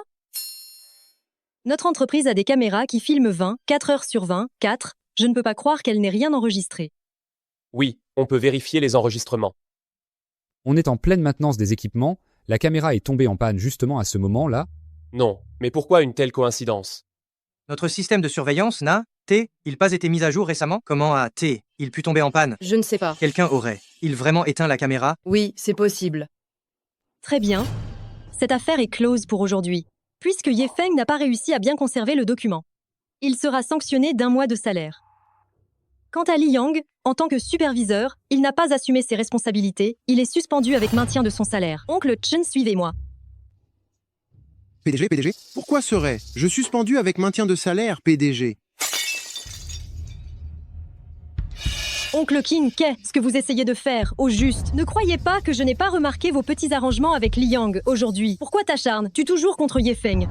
Notre entreprise a des caméras qui filment 24 heures sur 24. Je ne peux pas croire qu'elle n'ait rien enregistré. Oui, on peut vérifier les enregistrements. On est en pleine maintenance des équipements. La caméra est tombée en panne justement à ce moment-là. Non, mais pourquoi une telle coïncidence? Notre système de surveillance n'a-t-il pas été mis à jour récemment? Comment a-t-il pu tomber en panne? Je ne sais pas. Quelqu'un aurait-il vraiment éteint la caméra? Oui, c'est possible. Très bien. Cette affaire est close pour aujourd'hui, puisque Ye Feng n'a pas réussi à bien conserver le document. Il sera sanctionné d'1 mois de salaire. Quant à Li Yang, en tant que superviseur, il n'a pas assumé ses responsabilités, il est suspendu avec maintien de son salaire. Oncle Chen, suivez-moi. PDG? Pourquoi serais-je suspendu avec maintien de salaire, PDG? Oncle King, qu'est-ce que vous essayez de faire, au juste? Ne croyez pas que je n'ai pas remarqué vos petits arrangements avec Li Yang aujourd'hui. Pourquoi t'acharnes-tu toujours contre Ye Feng?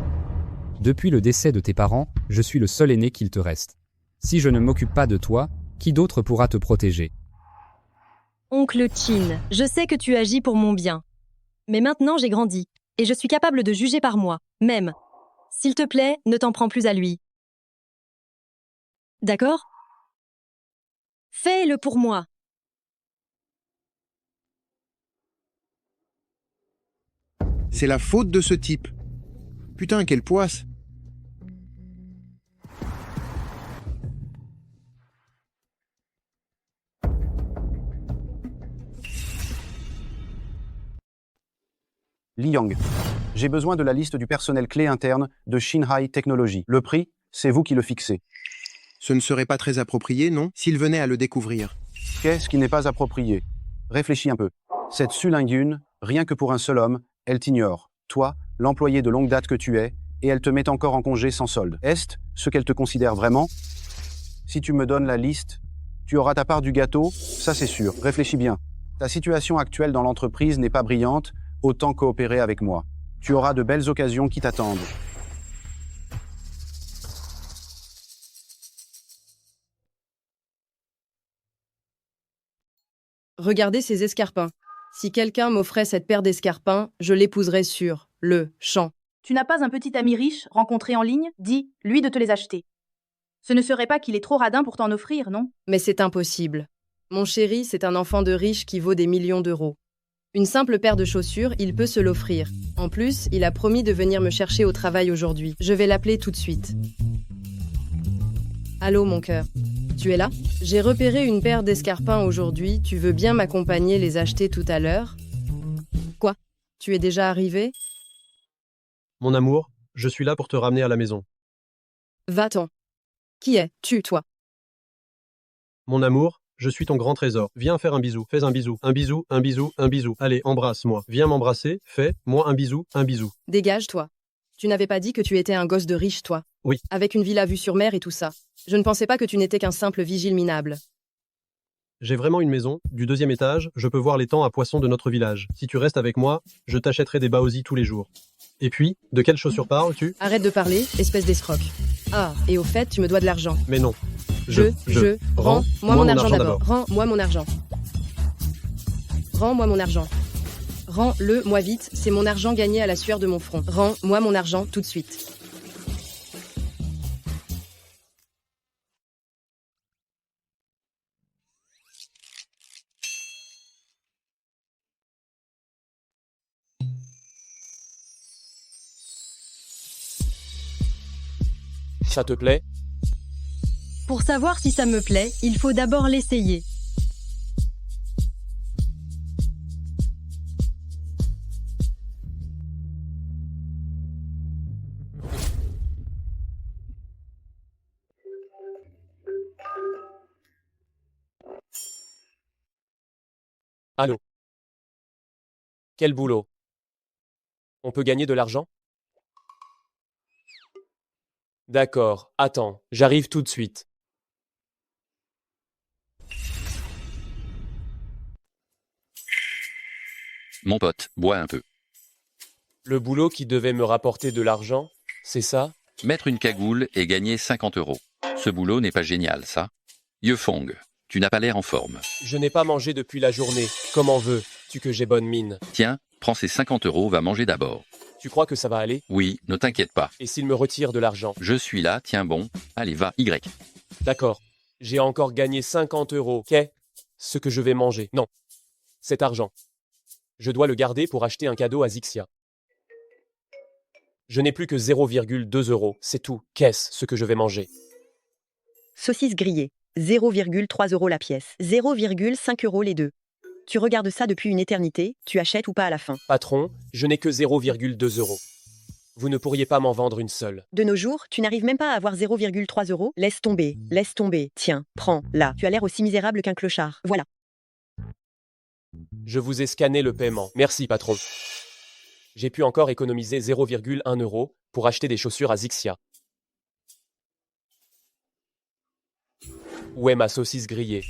Depuis le décès de tes parents, je suis le seul aîné qu'il te reste. Si je ne m'occupe pas de toi, qui d'autre pourra te protéger? Oncle Chin, je sais que tu agis pour mon bien. Mais maintenant j'ai grandi, et je suis capable de juger par moi, même. S'il te plaît, ne t'en prends plus à lui. D'accord? Fais-le pour moi. C'est la faute de ce type. Putain, quelle poisse! Li Yang. J'ai besoin de la liste du personnel clé interne de Shinhai Technology. Le prix, c'est vous qui le fixez. Ce ne serait pas très approprié, non, s'il venait à le découvrir? Qu'est-ce qui n'est pas approprié? Réfléchis un peu. Cette Su Lingyun, rien que pour un seul homme, elle t'ignore. Toi, l'employé de longue date que tu es, et elle te met encore en congé sans solde. Est-ce ce qu'elle te considère vraiment? Si tu me donnes la liste, tu auras ta part du gâteau, ça c'est sûr. Réfléchis bien. Ta situation actuelle dans l'entreprise n'est pas brillante, autant coopérer avec moi. Tu auras de belles occasions qui t'attendent. Regardez ces escarpins. Si quelqu'un m'offrait cette paire d'escarpins, je l'épouserais sur le champ. Tu n'as pas un petit ami riche rencontré en ligne? Dis-lui de te les acheter. Ce ne serait pas qu'il est trop radin pour t'en offrir, non? Mais c'est impossible. Mon chéri, c'est un enfant de riche qui vaut des millions d'euros. Une simple paire de chaussures, il peut se l'offrir. En plus, il a promis de venir me chercher au travail aujourd'hui. Je vais l'appeler tout de suite. Allô, mon cœur. Tu es là? J'ai repéré une paire d'escarpins aujourd'hui. Tu veux bien m'accompagner les acheter tout à l'heure? Quoi? Tu es déjà arrivé? Mon amour, je suis là pour te ramener à la maison. Va-t'en. Qui es-tu, toi? Mon amour, je suis ton grand trésor. Viens faire un bisou. Fais un bisou. Un bisou, un bisou, un bisou. Allez, embrasse-moi. Viens m'embrasser. Fais-moi un bisou, un bisou. Dégage-toi. Tu n'avais pas dit que tu étais un gosse de riche, toi? Oui. Avec une villa vue sur mer et tout ça. Je ne pensais pas que tu n'étais qu'un simple vigile minable. J'ai vraiment une maison. Du 2e étage, je peux voir l'étang à poissons de notre village. Si tu restes avec moi, je t'achèterai des baosis tous les jours. Et puis, de quelles chaussures parles-tu? Arrête de parler, espèce d'escroc. Ah, et au fait, tu me dois de l'argent. Mais non. Rends-moi mon argent d'abord. Rends-moi mon argent. Rends-moi mon argent. Rends-le-moi vite, c'est mon argent gagné à la sueur de mon front. Rends-moi mon argent tout de suite. Ça te plaît? Pour savoir si ça me plaît, il faut d'abord l'essayer. Allô? Quel boulot? On peut gagner de l'argent? D'accord, attends, j'arrive tout de suite. Mon pote, bois un peu. Le boulot qui devait me rapporter de l'argent, c'est ça? Mettre une cagoule et gagner 50 €. Ce boulot n'est pas génial, ça? Yefong, tu n'as pas l'air en forme. Je n'ai pas mangé depuis la journée. Comment veux-tu que j'ai bonne mine? Tiens, prends ces 50 €, va manger d'abord. Tu crois que ça va aller? Oui, ne t'inquiète pas. Et s'il me retire de l'argent? Je suis là, tiens bon. Allez, va, Y. D'accord. J'ai encore gagné 50 €. Qu'est-ce que je vais manger? Non. Cet argent. Je dois le garder pour acheter un cadeau à Zixia. Je n'ai plus que 0,2 €. C'est tout. Qu'est-ce que je vais manger? Saucisse grillée. 0,3 € la pièce. 0,5 € les deux. Tu regardes ça depuis une éternité, tu achètes ou pas à la fin? Patron, je n'ai que 0,2 €. Vous ne pourriez pas m'en vendre une seule. De nos jours, tu n'arrives même pas à avoir 0,3 €. Laisse tomber, laisse tomber. Tiens, prends, là. Tu as l'air aussi misérable qu'un clochard. Voilà. Je vous ai scanné le paiement. Merci, patron. J'ai pu encore économiser 0,1 € pour acheter des chaussures à Zixia. Où est ma saucisse grillée?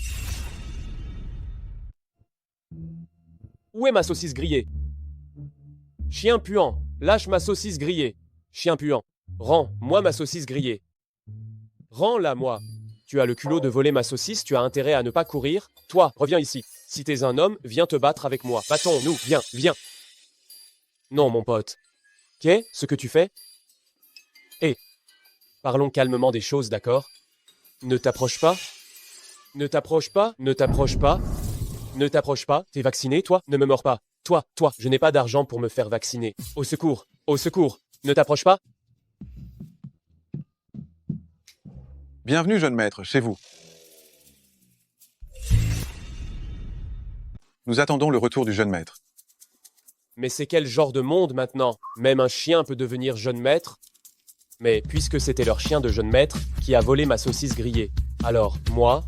Où est ma saucisse grillée? Chien puant, lâche ma saucisse grillée. Chien puant, rends-moi ma saucisse grillée. Rends-la moi. Tu as le culot de voler ma saucisse, tu as intérêt à ne pas courir. Toi, reviens ici. Si t'es un homme, viens te battre avec moi. Battons-nous, viens, viens. Non, mon pote. Qu'est-ce que tu fais? Hé, parlons calmement des choses, d'accord? Ne t'approche pas. Ne t'approche pas, ne t'approche pas. Ne t'approche pas, t'es vacciné, toi? Ne me mords pas. Toi, je n'ai pas d'argent pour me faire vacciner. Au secours, ne t'approche pas. Bienvenue, jeune maître, chez vous. Nous attendons le retour du jeune maître. Mais c'est quel genre de monde maintenant? Même un chien peut devenir jeune maître? Mais puisque c'était leur chien de jeune maître qui a volé ma saucisse grillée, alors moi,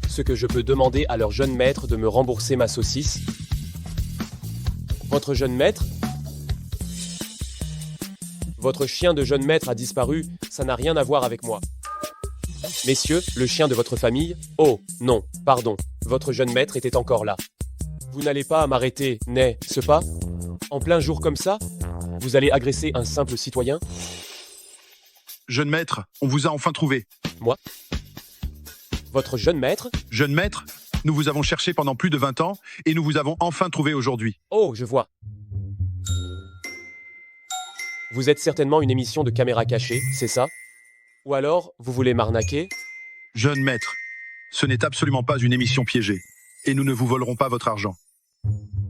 ce que je peux demander à leur jeune maître de me rembourser ma saucisse? Votre jeune maître? Votre chien de jeune maître a disparu, ça n'a rien à voir avec moi. Messieurs, le chien de votre famille? Oh, non, pardon, votre jeune maître était encore là. Vous n'allez pas m'arrêter, n'est-ce pas? En plein jour comme ça? Vous allez agresser un simple citoyen? Jeune maître, on vous a enfin trouvé. Moi? Votre jeune maître? Jeune maître, nous vous avons cherché pendant plus de 20 ans et nous vous avons enfin trouvé aujourd'hui. Oh, je vois. Vous êtes certainement une émission de caméra cachée, c'est ça? Ou alors, vous voulez m'arnaquer? Jeune maître, ce n'est absolument pas une émission piégée et nous ne vous volerons pas votre argent.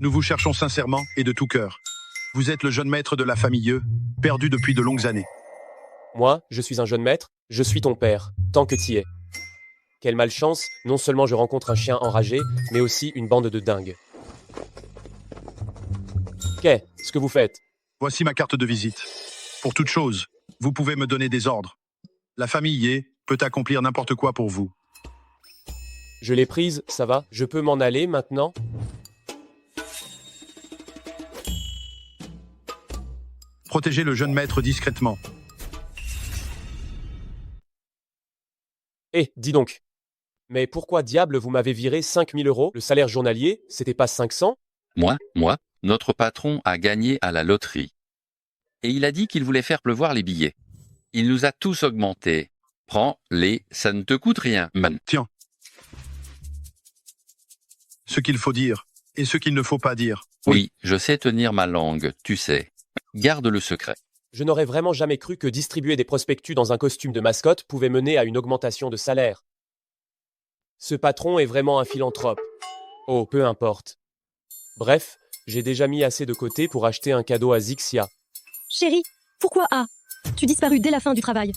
Nous vous cherchons sincèrement et de tout cœur. Vous êtes le jeune maître de la famille Yeux, perdu depuis de longues années. Moi, je suis un jeune maître, je suis ton père, tant que t'y es. Quelle malchance, non seulement je rencontre un chien enragé, mais aussi une bande de dingues. Qu'est-ce que vous faites? Voici ma carte de visite. Pour toute chose, vous pouvez me donner des ordres. La famille Yé peut accomplir n'importe quoi pour vous. Je l'ai prise, ça va? Je peux m'en aller maintenant? Protégez le jeune maître discrètement. Eh, dis donc. Mais pourquoi diable vous m'avez viré 5000 €? Le salaire journalier, c'était pas 500? Moi, notre patron a gagné à la loterie. Et il a dit qu'il voulait faire pleuvoir les billets. Il nous a tous augmentés. Prends-les, ça ne te coûte rien, man. Tiens. Ce qu'il faut dire et ce qu'il ne faut pas dire. Oui, je sais tenir ma langue, tu sais. Garde le secret. Je n'aurais vraiment jamais cru que distribuer des prospectus dans un costume de mascotte pouvait mener à une augmentation de salaire. Ce patron est vraiment un philanthrope. Oh, peu importe. Bref, j'ai déjà mis assez de côté pour acheter un cadeau à Zixia. Chérie, pourquoi as-tu disparu dès la fin du travail?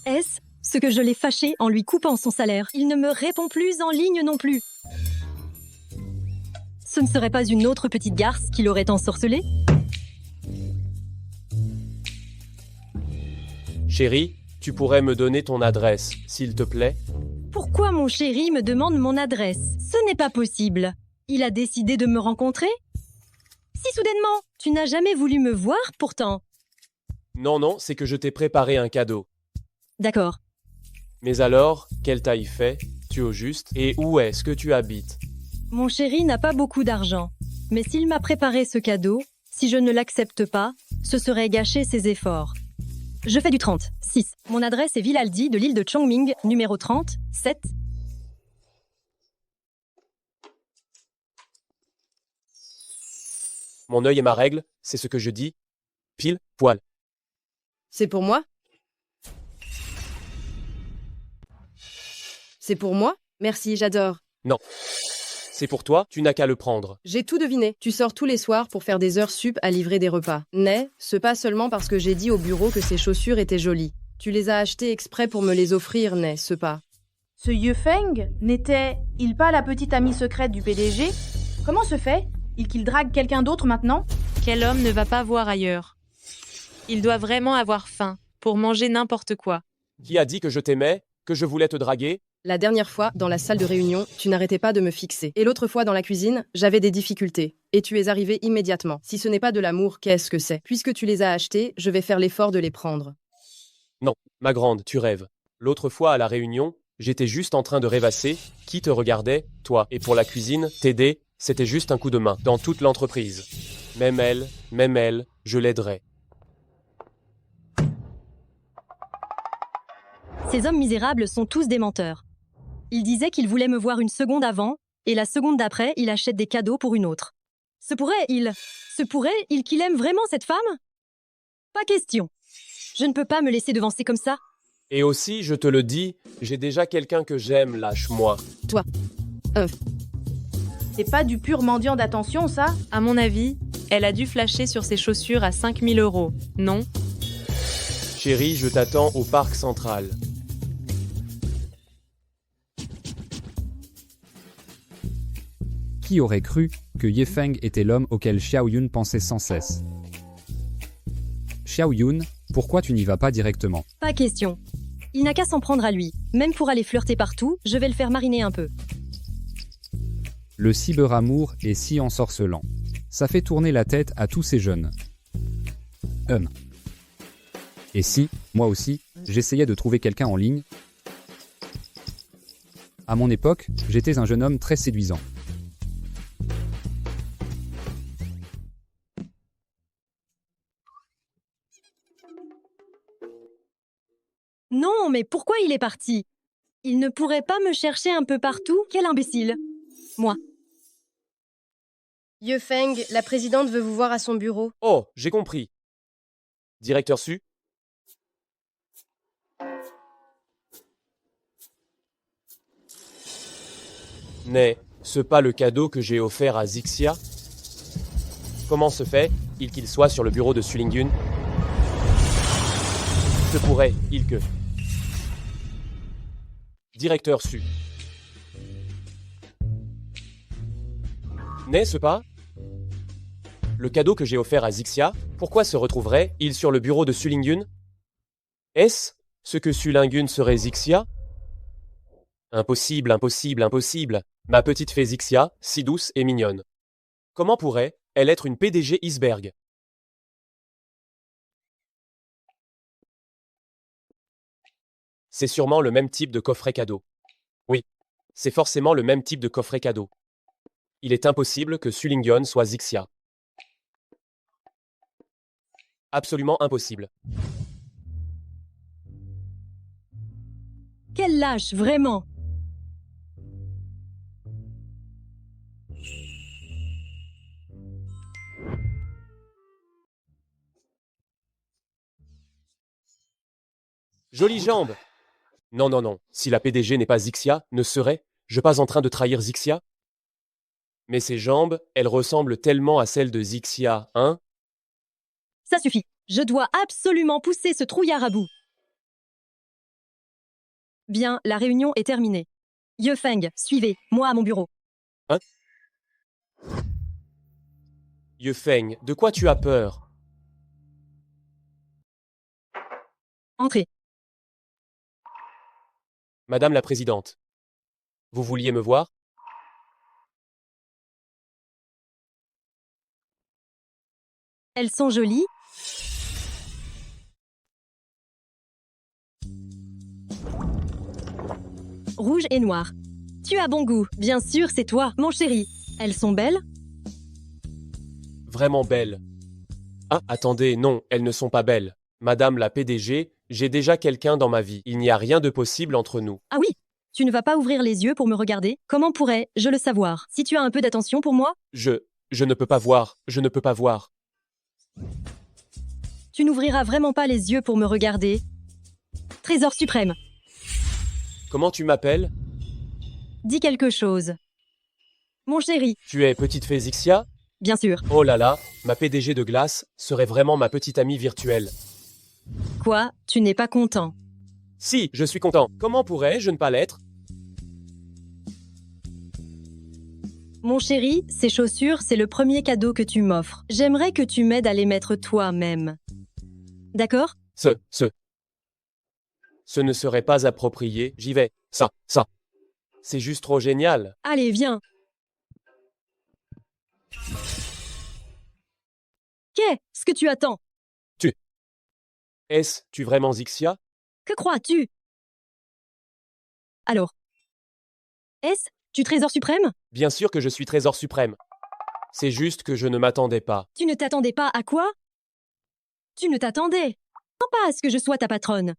Est-ce ce que je l'ai fâché en lui coupant son salaire? Il ne me répond plus en ligne non plus. Ce ne serait pas une autre petite garce qui l'aurait ensorcelé? Chérie, tu pourrais me donner ton adresse, s'il te plaît? Pourquoi mon chéri me demande mon adresse? Ce n'est pas possible. Il a décidé de me rencontrer? Si soudainement, tu n'as jamais voulu me voir pourtant. Non, c'est que je t'ai préparé un cadeau. D'accord. Mais alors, quelle taille fais-tu au juste et où est-ce que tu habites? Mon chéri n'a pas beaucoup d'argent. Mais s'il m'a préparé ce cadeau, si je ne l'accepte pas, ce serait gâcher ses efforts. Je fais du 36. Mon adresse est Villaldi de l'île de Chongming, numéro 37. Mon œil est ma règle, c'est ce que je dis. Pile, poil. C'est pour moi? C'est pour moi? Merci, j'adore. Non. C'est pour toi, tu n'as qu'à le prendre. J'ai tout deviné. Tu sors tous les soirs pour faire des heures sup à livrer des repas. Ce pas seulement parce que j'ai dit au bureau que ces chaussures étaient jolies. Tu les as achetées exprès pour me les offrir, ce pas. Ce Yefeng n'était-il pas la petite amie secrète du PDG? Comment se fait-il qu'il drague quelqu'un d'autre maintenant? Quel homme ne va pas voir ailleurs? Il doit vraiment avoir faim pour manger n'importe quoi. Qui a dit que je t'aimais, que je voulais te draguer? La dernière fois, dans la salle de réunion, tu n'arrêtais pas de me fixer. Et l'autre fois, dans la cuisine, j'avais des difficultés. Et tu es arrivé immédiatement. Si ce n'est pas de l'amour, qu'est-ce que c'est? Puisque tu les as achetés, je vais faire l'effort de les prendre. Non, ma grande, tu rêves. L'autre fois à la réunion, j'étais juste en train de rêvasser. Qui te regardait? Toi. Et pour la cuisine, t'aider, c'était juste un coup de main. Dans toute l'entreprise. Même elle, je l'aiderai. Ces hommes misérables sont tous des menteurs. Il disait qu'il voulait me voir une seconde avant, et la seconde d'après, il achète des cadeaux pour une autre. Se pourrait-il qu'il aime vraiment cette femme? Pas question. Je ne peux pas me laisser devancer comme ça. Et aussi, je te le dis, j'ai déjà quelqu'un que j'aime, lâche-moi. Toi. C'est pas du pur mendiant d'attention, ça? À mon avis, elle a dû flasher sur ses chaussures à 5000 €, non? Chérie, je t'attends au parc central. Qui aurait cru que Yefeng était l'homme auquel Xiao Yun pensait sans cesse? Xiao Yun, pourquoi tu n'y vas pas directement? Pas question. Il n'a qu'à s'en prendre à lui. Même pour aller flirter partout, je vais le faire mariner un peu. Le cyberamour est si ensorcelant. Ça fait tourner la tête à tous ces jeunes. Et si, moi aussi, j'essayais de trouver quelqu'un en ligne? À mon époque, j'étais un jeune homme très séduisant. Non, mais pourquoi il est parti? Il ne pourrait pas me chercher un peu partout? Quel imbécile! Moi. Ye Feng, la présidente veut vous voir à son bureau. Oh, j'ai compris. Directeur Su? N'est-ce pas le cadeau que j'ai offert à Zixia? Comment se fait-il qu'il soit sur le bureau de Sulingyun? Se pourrait-il que... Directeur Su. N'est-ce pas le cadeau que j'ai offert à Zixia? Pourquoi se retrouverait-il sur le bureau de Sulingyun? Est-ce ce que Sulingyun serait Zixia? Impossible, impossible, impossible. Ma petite fée Zixia, si douce et mignonne. Comment pourrait-elle être une PDG iceberg? C'est sûrement le même type de coffret cadeau. Oui, c'est forcément le même type de coffret cadeau. Il est impossible que Sulingyun soit Zixia. Absolument impossible. Quel lâche, vraiment! Jolie jambe! Non, non, non. Si la PDG n'est pas Zixia, ne serais-je pas en train de trahir Zixia? Mais ses jambes, elles ressemblent tellement à celles de Zixia, hein? Ça suffit. Je dois absolument pousser ce trouillard à bout. Bien, la réunion est terminée. Ye Feng, suivez, moi à mon bureau. Hein? Ye Feng, de quoi tu as peur? Entrez. Madame la Présidente. Vous vouliez me voir? Elles sont jolies? Rouge et noir. Tu as bon goût. Bien sûr, c'est toi, mon chéri. Elles sont belles? Vraiment belles. Ah, attendez, non, elles ne sont pas belles. Madame la PDG, j'ai déjà quelqu'un dans ma vie. Il n'y a rien de possible entre nous. Ah oui? Tu ne vas pas ouvrir les yeux pour me regarder? Comment pourrais-je le savoir? Si tu as un peu d'attention pour moi? Je ne peux pas voir. Je ne peux pas voir. Tu n'ouvriras vraiment pas les yeux pour me regarder? Trésor suprême. Comment tu m'appelles? Dis quelque chose. Mon chéri. Tu es petite fée Zixia? Bien sûr. Oh là là, ma PDG de glace serait vraiment ma petite amie virtuelle. Quoi? Tu n'es pas content? Si, je suis content. Comment pourrais-je ne pas l'être? Mon chéri, ces chaussures, c'est le premier cadeau que tu m'offres. J'aimerais que tu m'aides à les mettre toi-même. D'accord? Ce ne serait pas approprié. J'y vais. Ça. C'est juste trop génial. Allez, viens. Qu'est-ce que tu attends? Est-ce-tu vraiment Zixia? Que crois-tu? Alors, est-ce-tu trésor suprême? Bien sûr que je suis trésor suprême. C'est juste que je ne m'attendais pas. Tu ne t'attendais pas à quoi? Tu ne t'attendais pas à ce que je sois ta patronne.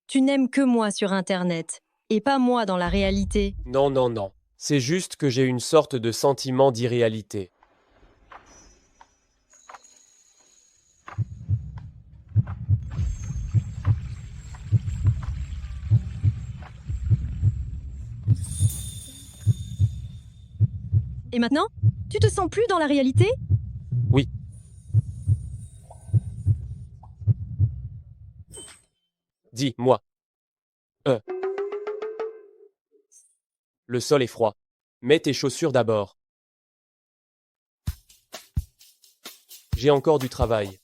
Tu n'aimes que moi sur Internet, et pas moi dans la réalité. Non, non, non. C'est juste que j'ai une sorte de sentiment d'irréalité. Et maintenant? Tu te sens plus dans la réalité? Oui. Dis-moi. Le sol est froid. Mets tes chaussures d'abord. J'ai encore du travail.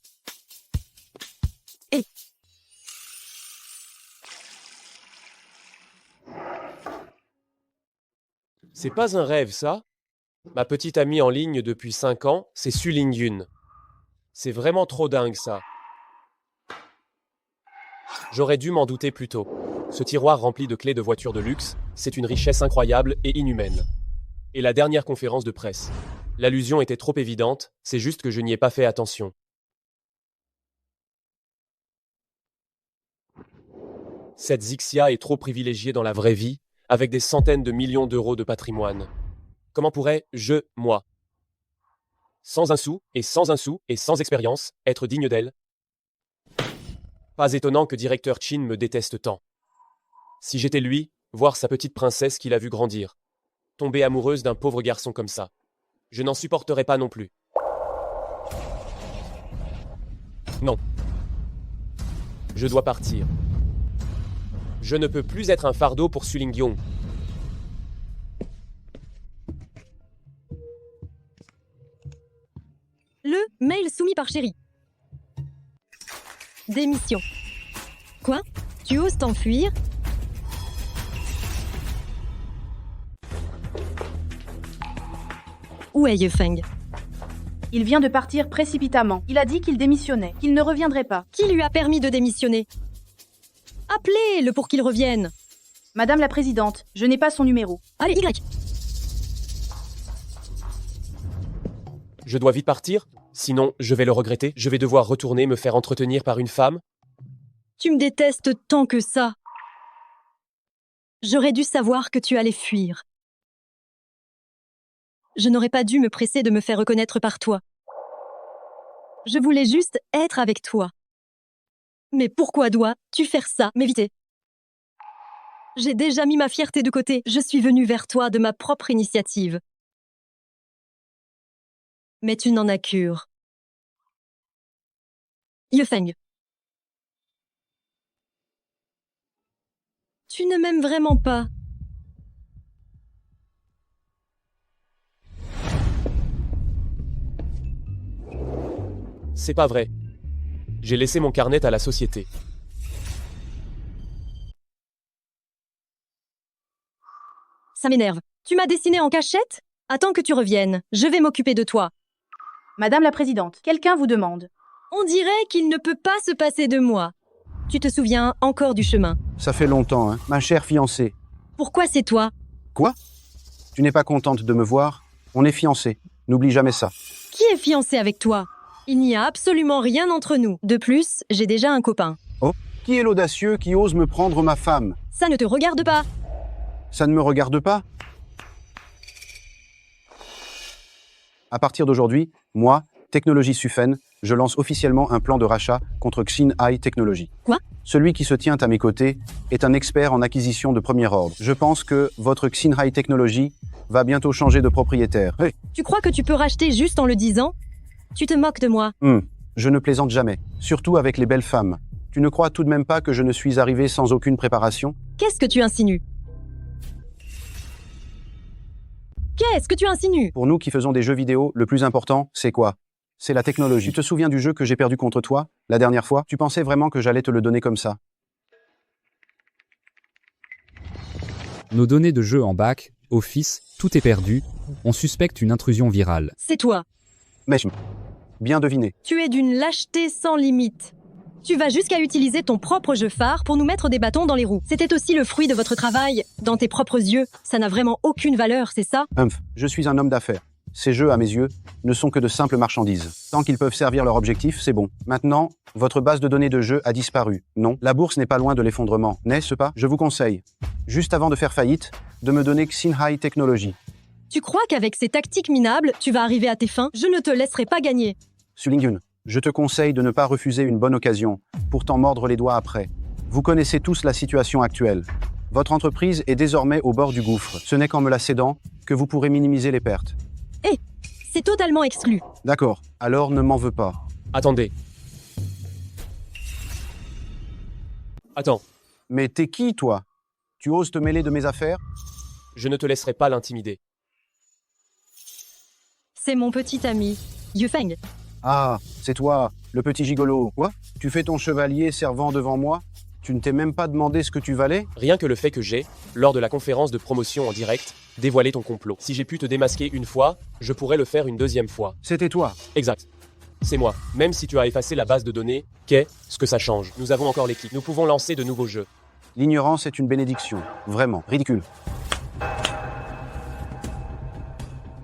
C'est pas un rêve, ça? Ma petite amie en ligne depuis 5 ans, c'est Sulingyun. C'est vraiment trop dingue, ça. J'aurais dû m'en douter plus tôt. Ce tiroir rempli de clés de voitures de luxe, c'est une richesse incroyable et inhumaine. Et la dernière conférence de presse. L'allusion était trop évidente, c'est juste que je n'y ai pas fait attention. Cette Zixia est trop privilégiée dans la vraie vie, avec des centaines de millions d'euros de patrimoine. Comment pourrais-je, moi, sans un sou, et sans expérience, être digne d'elle? Pas étonnant que directeur Chin me déteste tant. Si j'étais lui, voir sa petite princesse qu'il a vue grandir, tomber amoureuse d'un pauvre garçon comme ça, je n'en supporterais pas non plus. Non. Je dois partir. Je ne peux plus être un fardeau pour Su Lingyong. Le mail soumis par Chéri. Démission. Quoi? Tu oses t'enfuir? Où est Ye Feng? Il vient de partir précipitamment. Il a dit qu'il démissionnait, qu'il ne reviendrait pas. Qui lui a permis de démissionner? Appelez-le pour qu'il revienne. Madame la Présidente, je n'ai pas son numéro. Allez, Y. Je dois vite partir, sinon je vais le regretter, je vais devoir retourner me faire entretenir par une femme. Tu me détestes tant que ça. J'aurais dû savoir que tu allais fuir. Je n'aurais pas dû me presser de me faire reconnaître par toi. Je voulais juste être avec toi. Mais pourquoi dois-tu faire ça, m'éviter? J'ai déjà mis ma fierté de côté. Je suis venue vers toi de ma propre initiative. Mais tu n'en as cure. Ye Feng. Tu ne m'aimes vraiment pas. C'est pas vrai. J'ai laissé mon carnet à la société. Ça m'énerve. Tu m'as dessiné en cachette? Attends que tu reviennes. Je vais m'occuper de toi. Madame la Présidente, quelqu'un vous demande. On dirait qu'il ne peut pas se passer de moi. Tu te souviens encore du chemin? Ça fait longtemps, hein, ma chère fiancée. Pourquoi c'est toi? Quoi? Tu n'es pas contente de me voir? On est fiancés. N'oublie jamais ça. Qui est fiancé avec toi? Il n'y a absolument rien entre nous. De plus, j'ai déjà un copain. Oh, qui est l'audacieux qui ose me prendre ma femme? Ça ne te regarde pas. Ça ne me regarde pas? À partir d'aujourd'hui, moi, Technologie Sufen, je lance officiellement un plan de rachat contre Xinhai Technology. Quoi? Celui qui se tient à mes côtés est un expert en acquisition de premier ordre. Je pense que votre Xinhai Technology va bientôt changer de propriétaire. Hey. Tu crois que tu peux racheter juste en le disant? Tu te moques de moi. Je ne plaisante jamais, surtout avec les belles femmes. Tu ne crois tout de même pas que je ne suis arrivé sans aucune préparation? Qu'est-ce que tu insinues? Qu'est-ce que tu insinues? Pour nous qui faisons des jeux vidéo, le plus important, c'est quoi? C'est la technologie. Tu te souviens du jeu que j'ai perdu contre toi, la dernière fois? Tu pensais vraiment que j'allais te le donner comme ça? Nos données de jeu en bac, Office, tout est perdu. On suspecte une intrusion virale. C'est toi. Mais bien deviné. Tu es d'une lâcheté sans limite. Tu vas jusqu'à utiliser ton propre jeu phare pour nous mettre des bâtons dans les roues. C'était aussi le fruit de votre travail, dans tes propres yeux. Ça n'a vraiment aucune valeur, c'est ça? Je suis un homme d'affaires. Ces jeux, à mes yeux, ne sont que de simples marchandises. Tant qu'ils peuvent servir leur objectif, c'est bon. Maintenant, votre base de données de jeu a disparu. Non, la bourse n'est pas loin de l'effondrement, n'est-ce pas? Je vous conseille, juste avant de faire faillite, de me donner Xinhai Technology. Tu crois qu'avec ces tactiques minables, tu vas arriver à tes fins? Je ne te laisserai pas gagner. Su Lingyun, je te conseille de ne pas refuser une bonne occasion, pour t'en mordre les doigts après. Vous connaissez tous la situation actuelle. Votre entreprise est désormais au bord du gouffre. Ce n'est qu'en me la cédant que vous pourrez minimiser les pertes. Hé, c'est totalement exclu. D'accord, alors ne m'en veux pas. Attendez. Attends. Mais t'es qui, toi? Tu oses te mêler de mes affaires? Je ne te laisserai pas l'intimider. C'est mon petit ami, Ye Feng. Ah, c'est toi, le petit gigolo. Quoi? Tu fais ton chevalier servant devant moi? Tu ne t'es même pas demandé ce que tu valais? Rien que le fait que j'ai, lors de la conférence de promotion en direct, dévoilé ton complot. Si j'ai pu te démasquer une fois, je pourrais le faire une deuxième fois. C'était toi. Exact. C'est moi. Même si tu as effacé la base de données, qu'est-ce que ça change? Nous avons encore l'équipe. Nous pouvons lancer de nouveaux jeux. L'ignorance est une bénédiction. Vraiment, ridicule.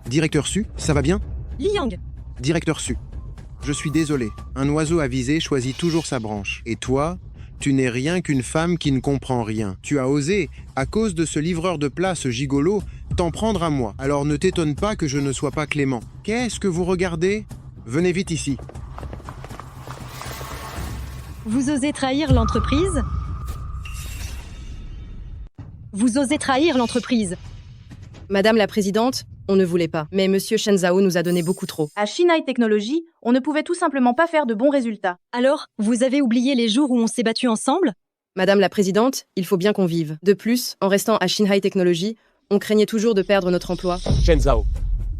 Directeur Su, ça va bien? Li Yang. Directeur Su. Je suis désolé. Un oiseau avisé choisit toujours sa branche. Et toi, tu n'es rien qu'une femme qui ne comprend rien. Tu as osé, à cause de ce livreur de plats, ce gigolo, t'en prendre à moi. Alors ne t'étonne pas que je ne sois pas clément. Qu'est-ce que vous regardez? Venez vite ici. Vous osez trahir l'entreprise? Vous osez trahir l'entreprise. Madame la Présidente, on ne voulait pas. Mais Monsieur Shen Zhao nous a donné beaucoup trop. À Shinai Technologies, on ne pouvait tout simplement pas faire de bons résultats. Alors, vous avez oublié les jours où on s'est battus ensemble? Madame la Présidente, il faut bien qu'on vive. De plus, en restant à Shinai Technologies, on craignait toujours de perdre notre emploi. Shen Zhao,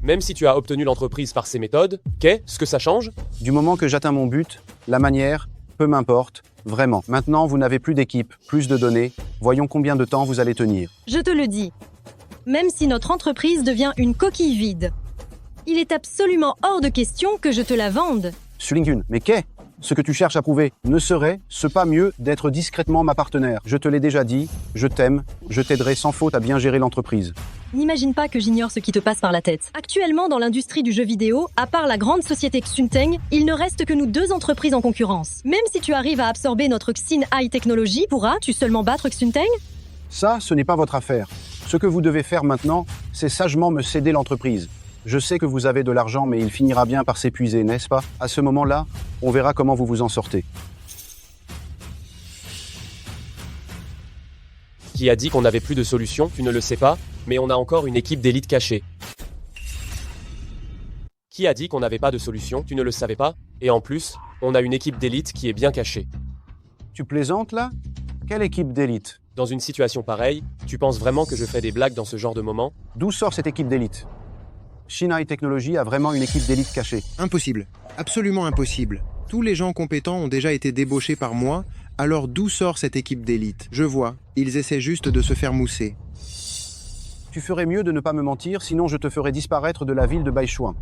même si tu as obtenu l'entreprise par ces méthodes, qu'est-ce que ça change? Du moment que j'atteins mon but, la manière, peu m'importe, vraiment. Maintenant, vous n'avez plus d'équipe, plus de données. Voyons combien de temps vous allez tenir. Je te le dis. Même si notre entreprise devient une coquille vide, il est absolument hors de question que je te la vende. Sulingun, mais qu'est ce que tu cherches à prouver? Ne serait-ce pas mieux d'être discrètement ma partenaire? Je te l'ai déjà dit, je t'aime, je t'aiderai sans faute à bien gérer l'entreprise. N'imagine pas que j'ignore ce qui te passe par la tête. Actuellement, dans l'industrie du jeu vidéo, à part la grande société Xunteng, il ne reste que nous deux entreprises en concurrence. Même si tu arrives à absorber notre Xinhai Technologies, pourras-tu seulement battre Xunteng? Ça, ce n'est pas votre affaire. Ce que vous devez faire maintenant, c'est sagement me céder l'entreprise. Je sais que vous avez de l'argent, mais il finira bien par s'épuiser, n'est-ce pas? À ce moment-là, on verra comment vous vous en sortez. Qui a dit qu'on n'avait plus de solution? Tu ne le sais pas, mais on a encore une équipe d'élite cachée. Qui a dit qu'on n'avait pas de solution? Tu ne le savais pas? Et en plus, on a une équipe d'élite qui est bien cachée. Tu plaisantes là? Quelle équipe d'élite? Dans une situation pareille, tu penses vraiment que je fais des blagues dans ce genre de moment? D'où sort cette équipe d'élite? Shinai Technologies a vraiment une équipe d'élite cachée. Impossible. Absolument impossible. Tous les gens compétents ont déjà été débauchés par moi, alors d'où sort cette équipe d'élite? Je vois, ils essaient juste de se faire mousser. Tu ferais mieux de ne pas me mentir, sinon je te ferai disparaître de la ville de Baishuan.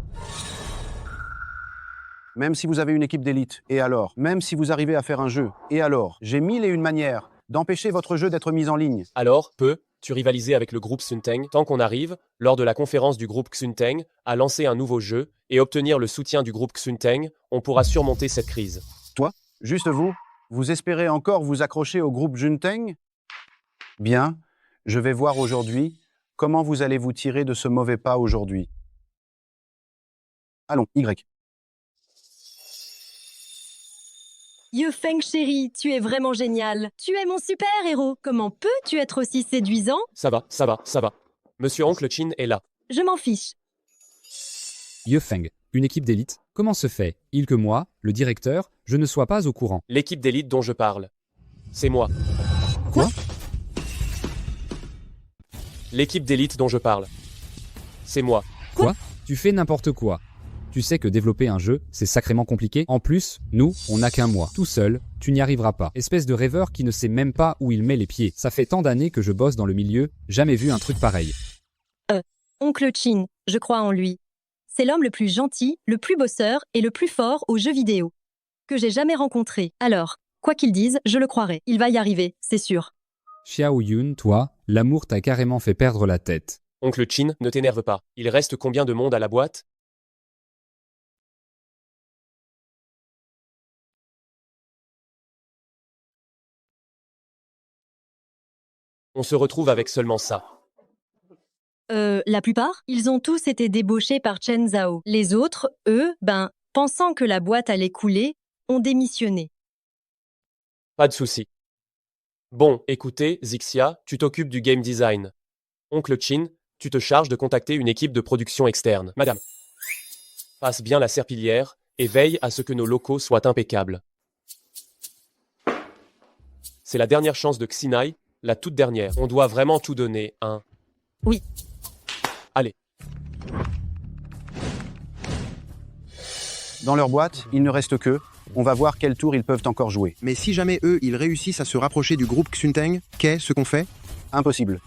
Même si vous avez une équipe d'élite, et alors? Même si vous arrivez à faire un jeu, et alors? J'ai mille et une manières d'empêcher votre jeu d'être mis en ligne. Alors, peux-tu rivaliser avec le groupe Xunteng tant qu'on arrive, lors de la conférence du groupe Xunteng, à lancer un nouveau jeu et obtenir le soutien du groupe Xunteng, on pourra surmonter cette crise. Toi? Juste vous? Vous espérez encore vous accrocher au groupe Xunteng? Bien, je vais voir aujourd'hui comment vous allez vous tirer de ce mauvais pas aujourd'hui. Allons, Y. Yefeng chérie, tu es vraiment génial. Tu es mon super-héros. Comment peux-tu être aussi séduisant? Ça va. Monsieur Oncle Chin est là. Je m'en fiche. Yefeng, une équipe d'élite. Comment se fait-il que moi, le directeur, je ne sois pas au courant? L'équipe d'élite dont je parle, c'est moi. Quoi? L'équipe d'élite dont je parle, c'est moi. Quoi? Tu fais n'importe quoi. Tu sais que développer un jeu, c'est sacrément compliqué. En plus, nous, on n'a qu'un mois. Tout seul, tu n'y arriveras pas. Espèce de rêveur qui ne sait même pas où il met les pieds. Ça fait tant d'années que je bosse dans le milieu, jamais vu un truc pareil. Oncle Chin, je crois en lui. C'est l'homme le plus gentil, le plus bosseur et le plus fort aux jeux vidéo que j'ai jamais rencontré. Alors, quoi qu'il dise, je le croirai. Il va y arriver, c'est sûr. Xiao Yun, toi, l'amour t'a carrément fait perdre la tête. Oncle Chin, ne t'énerve pas. Il reste combien de monde à la boîte? On se retrouve avec seulement ça. La plupart, ils ont tous été débauchés par Chen Zhao. Les autres, eux, pensant que la boîte allait couler, ont démissionné. Pas de souci. Bon, écoutez, Zixia, tu t'occupes du game design. Oncle Chin, tu te charges de contacter une équipe de production externe. Madame, passe bien la serpillière et veille à ce que nos locaux soient impeccables. C'est la dernière chance de Xinhai, la toute dernière. On doit vraiment tout donner, hein? Oui. Allez. Dans leur boîte, il ne reste qu'eux. On va voir quel tour ils peuvent encore jouer. Mais si jamais eux, ils réussissent à se rapprocher du groupe Xunteng, qu'est-ce qu'on fait? Impossible.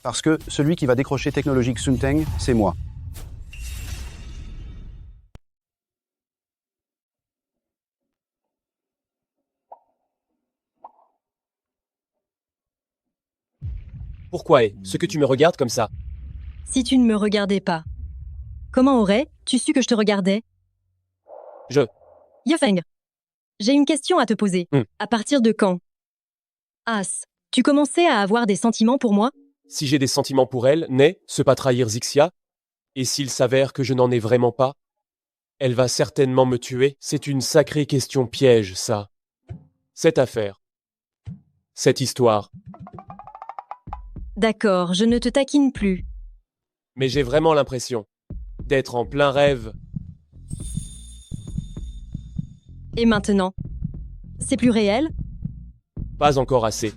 Parce que celui qui va décrocher technologique Xunteng, c'est moi. Pourquoi est-ce que tu me regardes comme ça? Si tu ne me regardais pas, comment aurais-tu su que je te regardais? Yefeng, j'ai une question à te poser. À partir de quand, As, tu commençais à avoir des sentiments pour moi? Si j'ai des sentiments pour elle, n'est-ce pas trahir Zixia? Et s'il s'avère que je n'en ai vraiment pas? Elle va certainement me tuer. C'est une sacrée question piège, ça. Cette affaire. Cette histoire. D'accord, je ne te taquine plus. Mais j'ai vraiment l'impression d'être en plein rêve. Et maintenant? C'est plus réel? Pas encore assez.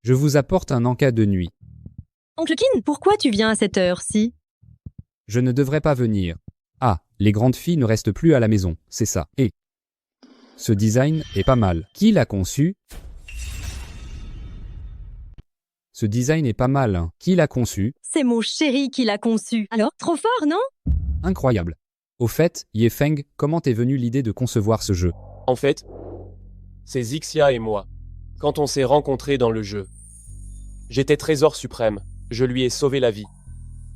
Je vous apporte un encas de nuit. Oncle Kin, pourquoi tu viens à cette heure-ci? Je ne devrais pas venir. Ah, les grandes filles ne restent plus à la maison, c'est ça. Et ce design est pas mal. Qui l'a conçu? Ce design est pas mal, hein. Qui l'a conçu? C'est mon chéri qui l'a conçu. Alors, trop fort, non? Incroyable. Au fait, Yefeng, comment t'es venue l'idée de concevoir ce jeu? En fait, c'est Zixia et moi. Quand on s'est rencontrés dans le jeu, j'étais trésor suprême. Je lui ai sauvé la vie.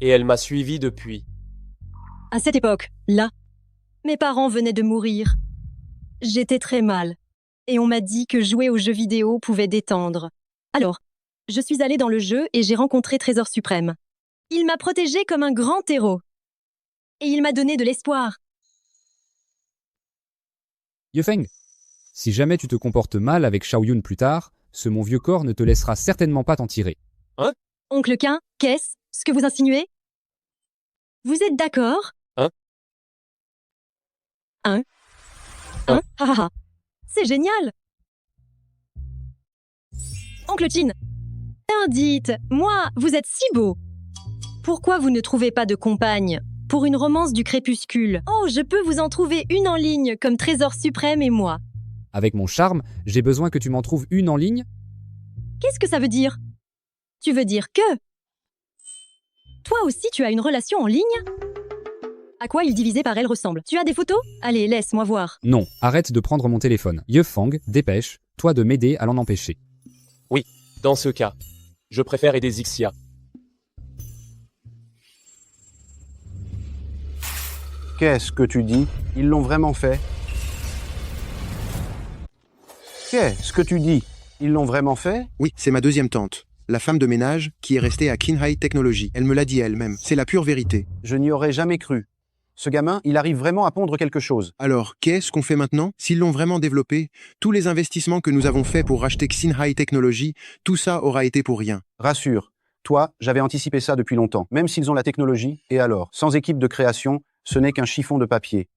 Et elle m'a suivi depuis. À cette époque-là, mes parents venaient de mourir. J'étais très mal. Et on m'a dit que jouer aux jeux vidéo pouvait détendre. Alors, je suis allée dans le jeu et j'ai rencontré Trésor Suprême. Il m'a protégée comme un grand héros. Et il m'a donné de l'espoir. Yefeng, si jamais tu te comportes mal avec Xiaoyun plus tard, ce mon vieux corps ne te laissera certainement pas t'en tirer. Hein? Oncle Quin, qu'est-ce que vous insinuez? Vous êtes d'accord? C'est génial! Oncle Chin, dites-moi, vous êtes si beau. Pourquoi vous ne trouvez pas de compagne pour une romance du crépuscule? Oh, je peux vous en trouver une en ligne comme Trésor Suprême et moi. Avec mon charme, j'ai besoin que tu m'en trouves une en ligne? Qu'est-ce que ça veut dire? Tu veux dire que toi aussi tu as une relation en ligne? À quoi il divisé par elle ressemble? Tu as des photos? Allez, laisse-moi voir. Non, arrête de prendre mon téléphone. Yefeng, dépêche-toi de m'aider à l'en empêcher. Oui, dans ce cas, je préfère aider Zixia. Qu'est-ce que tu dis? Ils l'ont vraiment fait? Qu'est-ce que tu dis? Ils l'ont vraiment fait? Oui, c'est ma deuxième tante, la femme de ménage qui est restée à Kinhai Technology. Elle me l'a dit elle-même, c'est la pure vérité. Je n'y aurais jamais cru. Ce gamin, il arrive vraiment à pondre quelque chose. Alors, qu'est-ce qu'on fait maintenant? S'ils l'ont vraiment développé, tous les investissements que nous avons faits pour racheter Xinhai Technology, tout ça aura été pour rien. Rassure, toi, j'avais anticipé ça depuis longtemps. Même s'ils ont la technologie, et alors? Sans équipe de création, ce n'est qu'un chiffon de papier.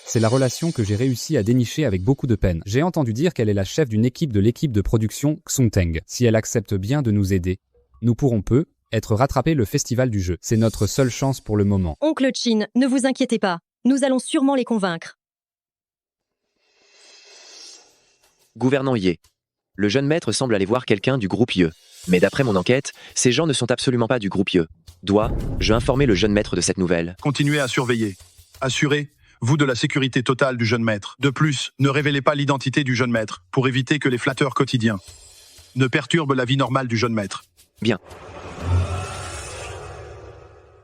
C'est la relation que j'ai réussi à dénicher avec beaucoup de peine. J'ai entendu dire qu'elle est la chef d'une équipe de l'équipe de production Xunteng. Si elle accepte bien de nous aider, nous pourrons être rattrapés le festival du jeu. C'est notre seule chance pour le moment. Oncle Chin, ne vous inquiétez pas. Nous allons sûrement les convaincre. Gouvernant Ye. Le jeune maître semble aller voir quelqu'un du groupe Ye. Mais d'après mon enquête, ces gens ne sont absolument pas du groupe Ye. Dois-je informer le jeune maître de cette nouvelle? Continuez à surveiller. Assurez-vous de la sécurité totale du jeune maître. De plus, ne révélez pas l'identité du jeune maître, pour éviter que les flatteurs quotidiens ne perturbent la vie normale du jeune maître. Bien.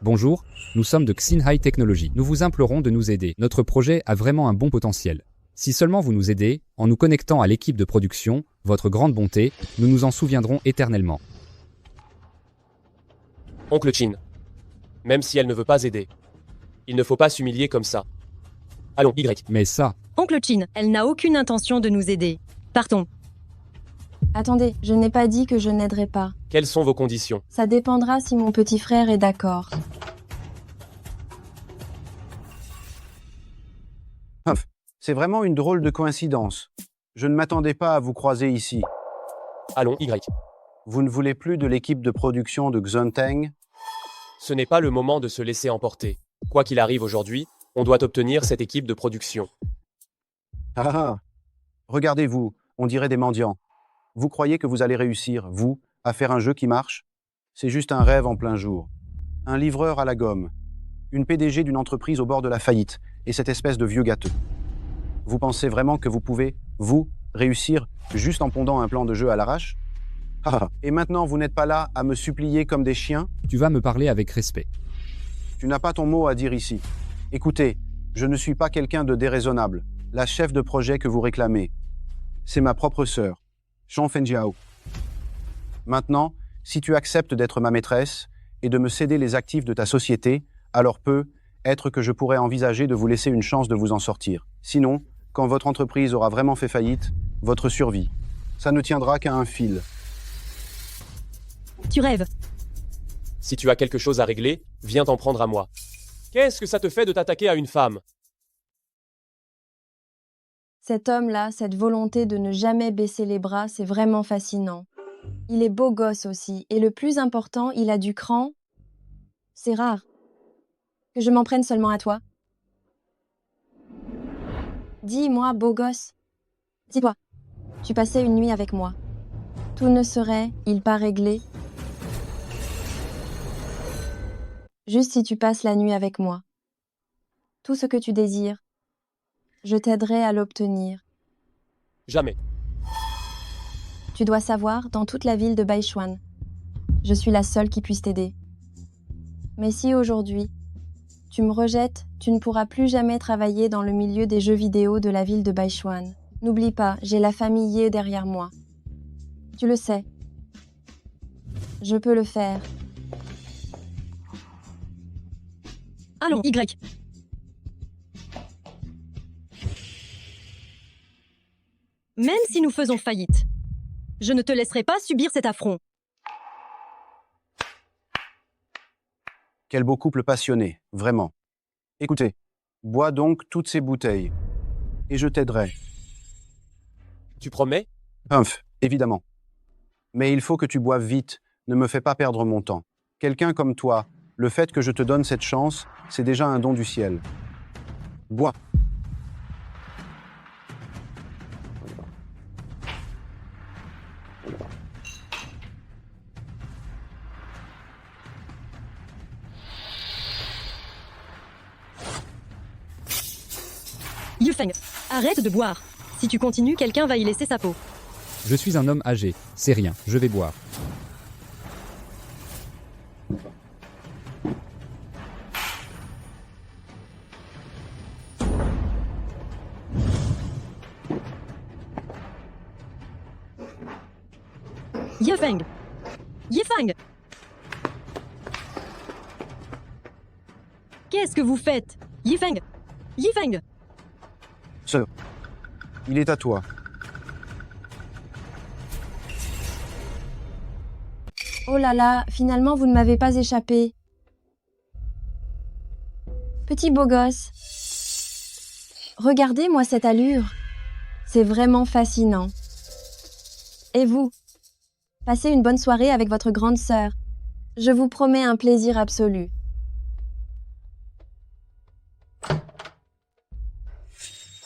Bonjour, nous sommes de Xinhai Technology. Nous vous implorons de nous aider. Notre projet a vraiment un bon potentiel. Si seulement vous nous aidez, en nous connectant à l'équipe de production, votre grande bonté, nous nous en souviendrons éternellement. Oncle Chin, même si elle ne veut pas aider, il ne faut pas s'humilier comme ça. Allons, Y. Mais ça... Oncle Chin, elle n'a aucune intention de nous aider. Partons. Attendez, je n'ai pas dit que je n'aiderai pas. Quelles sont vos conditions? Ça dépendra si mon petit frère est d'accord. C'est vraiment une drôle de coïncidence. Je ne m'attendais pas à vous croiser ici. Allons, Y. Vous ne voulez plus de l'équipe de production de Xunteng? Ce n'est pas le moment de se laisser emporter. Quoi qu'il arrive aujourd'hui, on doit obtenir cette équipe de production. Regardez-vous, on dirait des mendiants. Vous croyez que vous allez réussir, vous, à faire un jeu qui marche? C'est juste un rêve en plein jour. Un livreur à la gomme. une PDG d'une entreprise au bord de la faillite, et cette espèce de vieux gâteux. Vous pensez vraiment que vous pouvez, vous, réussir juste en pondant un plan de jeu à l'arrache? Et maintenant, vous n'êtes pas là à me supplier comme des chiens? Tu vas me parler avec respect. Tu n'as pas ton mot à dire ici. Écoutez, je ne suis pas quelqu'un de déraisonnable, la chef de projet que vous réclamez. C'est ma propre sœur, Sean Fenjiao. Maintenant, si tu acceptes d'être ma maîtresse et de me céder les actifs de ta société, alors peut-être que je pourrais envisager de vous laisser une chance de vous en sortir. Sinon, quand votre entreprise aura vraiment fait faillite, votre survie, ça ne tiendra qu'à un fil. Tu rêves. Si tu as quelque chose à régler, viens t'en prendre à moi. Qu'est-ce que ça te fait de t'attaquer à une femme? Cet homme-là, cette volonté de ne jamais baisser les bras, c'est vraiment fascinant. Il est beau gosse aussi, et le plus important, il a du cran. C'est rare. Que je m'en prenne seulement à toi. Dis-moi, beau gosse. Dis-toi, tu passais une nuit avec moi. Tout ne serait, il pas réglé. Juste si tu passes la nuit avec moi. Tout ce que tu désires, je t'aiderai à l'obtenir. Jamais. Tu dois savoir, dans toute la ville de Baichuan, je suis la seule qui puisse t'aider. Mais si aujourd'hui, tu me rejettes, tu ne pourras plus jamais travailler dans le milieu des jeux vidéo de la ville de Baichuan. N'oublie pas, j'ai la famille Ye derrière moi. Tu le sais. Je peux le faire. Allons, Y. Même si nous faisons faillite, je ne te laisserai pas subir cet affront. Quel beau couple passionné, vraiment. Écoutez, bois donc toutes ces bouteilles, et je t'aiderai. Tu promets? Évidemment. Mais il faut que tu boives vite, ne me fais pas perdre mon temps. Quelqu'un comme toi, le fait que je te donne cette chance, c'est déjà un don du ciel. Bois. Yufeng, arrête de boire. Si tu continues, quelqu'un va y laisser sa peau. Je suis un homme âgé, c'est rien, je vais boire. Yefeng. Yefeng. Qu'est-ce que vous faites? Yifeng. Yifeng. Sœur, il est à toi. Oh là là, finalement vous ne m'avez pas échappé. Petit beau gosse. Regardez-moi cette allure. C'est vraiment fascinant. Et vous? Passez une bonne soirée avec votre grande sœur. Je vous promets un plaisir absolu.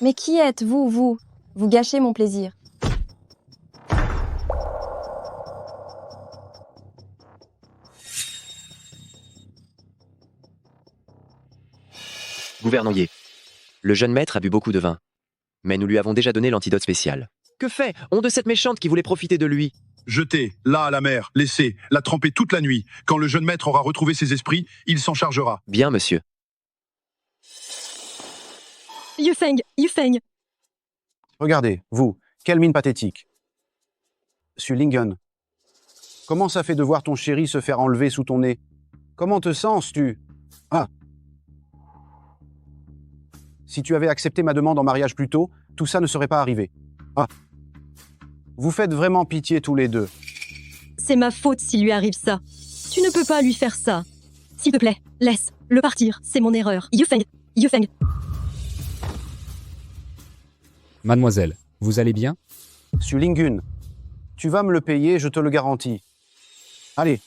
Mais qui êtes-vous, vous? Vous gâchez mon plaisir. Gouvernant Ye. Le jeune maître a bu beaucoup de vin. Mais nous lui avons déjà donné l'antidote spécial. Que fait on de cette méchante qui voulait profiter de lui? Jetez, là à la mer, laissez, la tremper toute la nuit. Quand le jeune maître aura retrouvé ses esprits, il s'en chargera. Bien, monsieur. Yufeng. Yufeng. Regardez, vous, quelle mine pathétique. Su Lingen, comment ça fait de voir ton chéri se faire enlever sous ton nez? Comment te sens-tu? Ah. Si tu avais accepté ma demande en mariage plus tôt, tout ça ne serait pas arrivé. Ah. Vous faites vraiment pitié tous les deux. C'est ma faute s'il lui arrive ça. Tu ne peux pas lui faire ça. S'il te plaît, laisse-le partir, c'est mon erreur. Yufeng. Yufeng. Mademoiselle, vous allez bien? Su Lingun, tu vas me le payer, je te le garantis. Allez.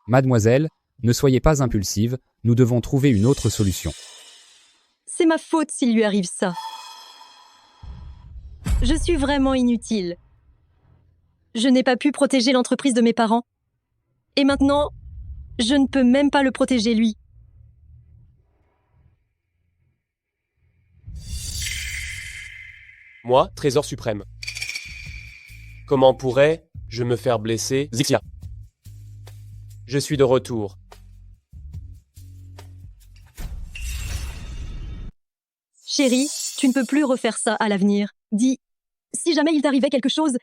Mademoiselle, ne soyez pas impulsive, nous devons trouver une autre solution. C'est ma faute s'il lui arrive ça. Je suis vraiment inutile. Je n'ai pas pu protéger l'entreprise de mes parents. Et maintenant, je ne peux même pas le protéger lui. Moi, trésor suprême. Comment pourrais-je me faire blesser, Zixia? Je suis de retour. Chérie, tu ne peux plus refaire ça à l'avenir. Dis, si jamais il t'arrivait quelque chose,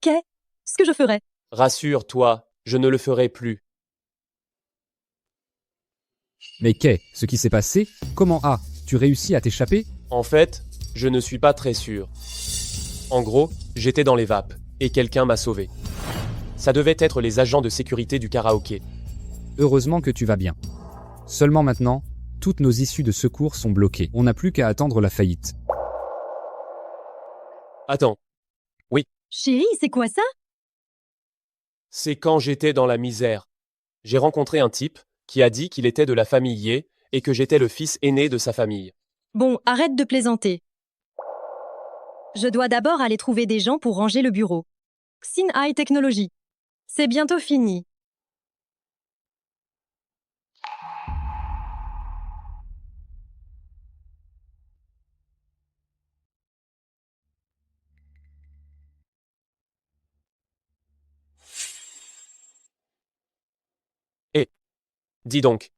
qu'est-ce que je ferais? Rassure-toi, je ne le ferai plus. Mais qu'est ce qui s'est passé? Comment as-tu réussi à t'échapper? En fait, je ne suis pas très sûr. En gros, j'étais dans les vapes, et quelqu'un m'a sauvé. Ça devait être les agents de sécurité du karaoké. Heureusement que tu vas bien. Seulement maintenant, toutes nos issues de secours sont bloquées. On n'a plus qu'à attendre la faillite. Attends. Oui, Chérie, c'est quoi ça? c'est quand j'étais dans la misère. J'ai rencontré un type qui a dit qu'il était de la famille Ye et que j'étais le fils aîné de sa famille. Bon, arrête de plaisanter. Je dois d'abord aller trouver des gens pour ranger le bureau. Xin High Technology. C'est bientôt fini. Et, dis donc,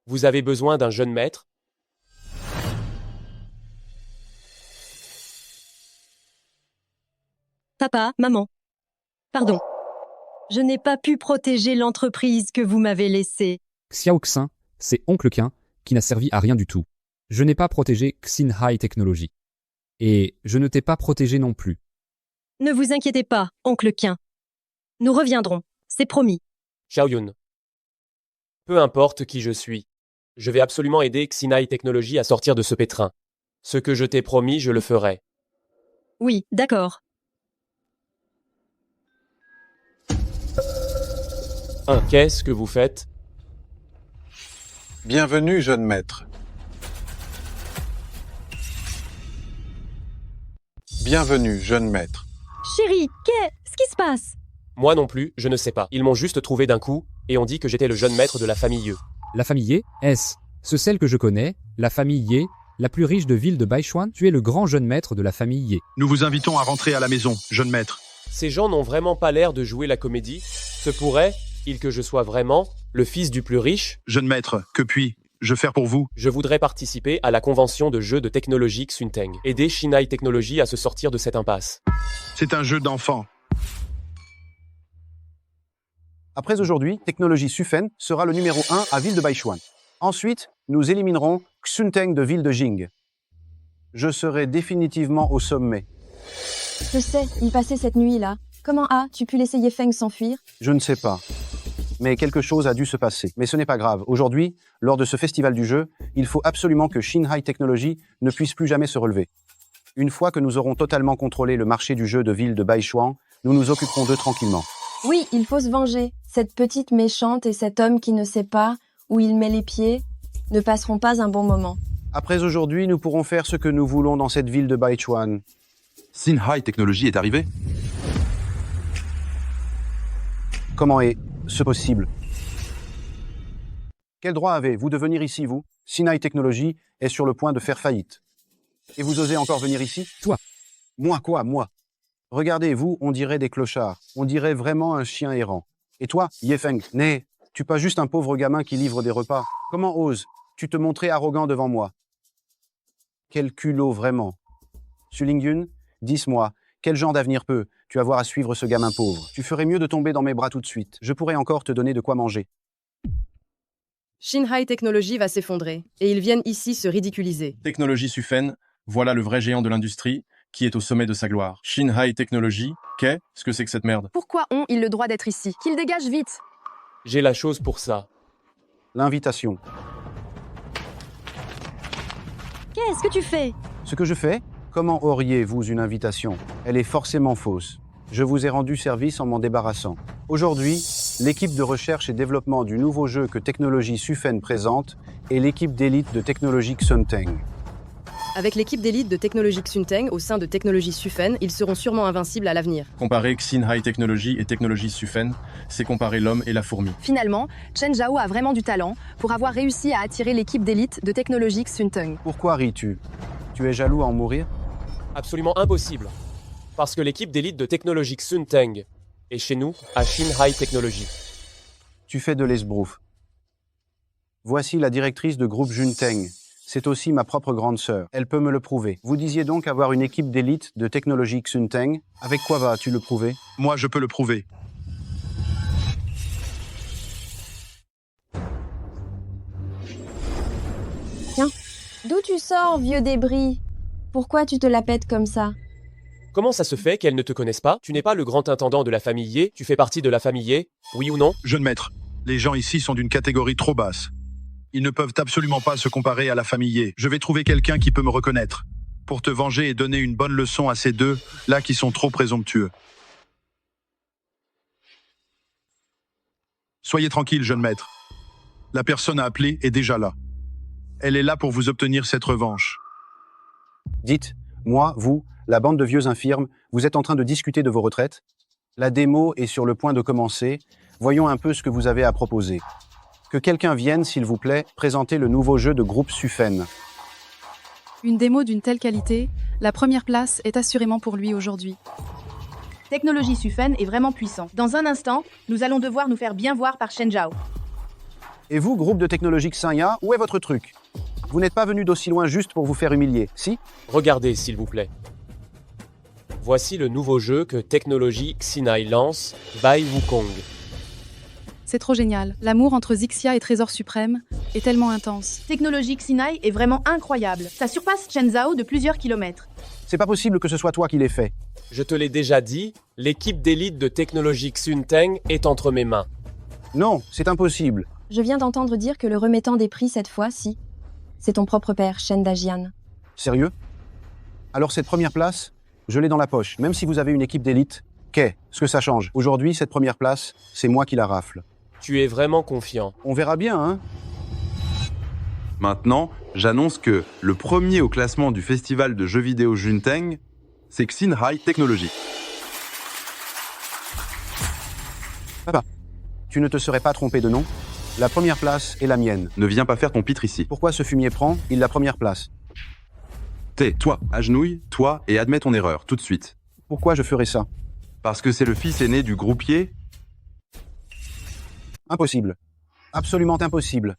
vous avez besoin d'un jeune maître? Papa, maman. Pardon. Je n'ai pas pu protéger l'entreprise que vous m'avez laissée. Xiaoxin, c'est Oncle Quin qui n'a servi à rien du tout. Je n'ai pas protégé Xin High Technology. Et je ne t'ai pas protégé non plus. Ne vous inquiétez pas, oncle Quin. Nous reviendrons, c'est promis. Xiaoyun. Peu importe qui je suis, je vais absolument aider Xinai Technology à sortir de ce pétrin. Ce que je t'ai promis, je le ferai. Oui, d'accord. 1. Qu'est-ce que vous faites? Bienvenue, jeune maître. Bienvenue, jeune maître. Chérie, qu'est-ce qui se passe? Moi non plus, je ne sais pas. Ils m'ont juste trouvé d'un coup, et ont dit que j'étais le jeune maître de la famille Ye. La famille Ye, est-ce celle que je connais, la famille Ye, la plus riche de ville de Baishuan? Tu es le grand jeune maître de la famille Ye. Nous vous invitons à rentrer à la maison, jeune maître. Ces gens n'ont vraiment pas l'air de jouer la comédie. Se pourrait-il que je sois vraiment le fils du plus riche? Jeune maître, que puis-je faire pour vous? Je voudrais participer à la convention de jeux de technologie Xunteng. Aider Xinai Technology à se sortir de cette impasse. C'est un jeu d'enfant. Après aujourd'hui, Technologie Sufen sera le numéro 1 à Ville de Baishuan. Ensuite, nous éliminerons Xunteng de Ville de Jing. Je serai définitivement au sommet. Je sais, il passait cette nuit-là. Comment as-tu pu laisser Ye Feng s'enfuir? Je ne sais pas. Mais quelque chose a dû se passer. Mais ce n'est pas grave. Aujourd'hui, lors de ce festival du jeu, il faut absolument que Xin High Technology ne puisse plus jamais se relever. Une fois que nous aurons totalement contrôlé le marché du jeu de ville de Baishuan, nous nous occuperons d'eux tranquillement. Oui, il faut se venger. Cette petite méchante et cet homme qui ne sait pas où il met les pieds ne passeront pas un bon moment. Après aujourd'hui, nous pourrons faire ce que nous voulons dans cette ville de Baichuan. Xin High Technology est arrivé? Comment est-ce possible? Quel droit avez-vous de venir ici, vous? Xin High Technology est sur le point de faire faillite. Et vous osez encore venir ici? Toi. Moi quoi, moi? Regardez, vous, on dirait des clochards. On dirait vraiment un chien errant. Et toi, Ye Feng, n'es-tu pas juste un pauvre gamin qui livre des repas? Comment oses-tu te montrer arrogant devant moi? Quel culot, vraiment. Su Lingyun, dis-moi, quel genre d'avenir peux-tu avoir à suivre ce gamin pauvre? Tu ferais mieux de tomber dans mes bras tout de suite. Je pourrais encore te donner de quoi manger. Xin High Technology va s'effondrer, et ils viennent ici se ridiculiser. Technologie Sufen, voilà le vrai géant de l'industrie, qui est au sommet de sa gloire. Xin High Technology, qu'est-ce que c'est que cette merde? Pourquoi ont-ils le droit d'être ici? Qu'ils dégagent vite! J'ai la chose pour ça. L'invitation. Qu'est-ce que tu fais? Ce que je fais? Comment auriez-vous une invitation? Elle est forcément fausse. Je vous ai rendu service en m'en débarrassant. Aujourd'hui, l'équipe de recherche et développement du nouveau jeu que Technologie Sufen présente est l'équipe d'élite de Technologie Xunteng. Avec l'équipe d'élite de Technologie Xunteng au sein de Technologie Sufen, ils seront sûrement invincibles à l'avenir. Comparer Xin High Technology et Technologie Sufen, c'est comparer l'homme et la fourmi. Finalement, Chen Zhao a vraiment du talent pour avoir réussi à attirer l'équipe d'élite de Technologie Xunteng. Pourquoi ris-tu? Tu es jaloux à en mourir? Absolument impossible. Parce que l'équipe d'élite de technologie Xunteng est chez nous, à Shin High Technology. Tu fais de l'esbrouf. Voici la directrice de groupe Junteng. C'est aussi ma propre grande sœur. Elle peut me le prouver. Vous disiez donc avoir une équipe d'élite de technologie Xunteng. Avec quoi vas-tu le prouver? Moi, je peux le prouver. Tiens, d'où tu sors, vieux débris? Pourquoi tu te la pètes comme ça? Comment ça se fait qu'elles ne te connaissent pas? Tu n'es pas le grand intendant de la famille Ye, tu fais partie de la famille Ye, oui ou non? Jeune maître, les gens ici sont d'une catégorie trop basse. Ils ne peuvent absolument pas se comparer à la famille Ye. Je vais trouver quelqu'un qui peut me reconnaître, pour te venger et donner une bonne leçon à ces deux, là qui sont trop présomptueux. Soyez tranquille, jeune maître. La personne à appeler est déjà là. Elle est là pour vous obtenir cette revanche. Dites, moi, vous, la bande de vieux infirmes, vous êtes en train de discuter de vos retraites? La démo est sur le point de commencer. Voyons un peu ce que vous avez à proposer. Que quelqu'un vienne, s'il vous plaît, présenter le nouveau jeu de groupe Sufen. Une démo d'une telle qualité, la première place est assurément pour lui aujourd'hui. Technologie Sufen est vraiment puissant. Dans un instant, nous allons devoir nous faire bien voir par Shen Zhao. Et vous, groupe de technologie Xingya, où est votre truc? Vous n'êtes pas venu d'aussi loin juste pour vous faire humilier, si? Regardez, s'il vous plaît. Voici le nouveau jeu que Technologie Xinai lance, Bai Wukong. C'est trop génial. L'amour entre Zixia et Trésor Suprême est tellement intense. Technologie Xinai est vraiment incroyable. Ça surpasse Shen Zhao de plusieurs kilomètres. C'est pas possible que ce soit toi qui l'aies fait. Je te l'ai déjà dit, l'équipe d'élite de Technologie Xunteng est entre mes mains. Non, c'est impossible. Je viens d'entendre dire que le remettant des prix cette fois-ci, c'est ton propre père, Shen Dajian. Sérieux? Alors cette première place, je l'ai dans la poche. Même si vous avez une équipe d'élite, qu'est-ce que ça change? Aujourd'hui, cette première place, c'est moi qui la rafle. Tu es vraiment confiant. On verra bien, hein? Maintenant, j'annonce que le premier au classement du festival de jeux vidéo Junteng, c'est Xinhai Technology. Papa, tu ne te serais pas trompé de nom? La première place est la mienne. Ne viens pas faire ton pitre ici. Pourquoi ce fumier prend, il la première place? Toi, agenouille, toi, et admets ton erreur, tout de suite. Pourquoi je ferais ça? Parce que c'est le fils aîné du groupier. Impossible. Absolument impossible.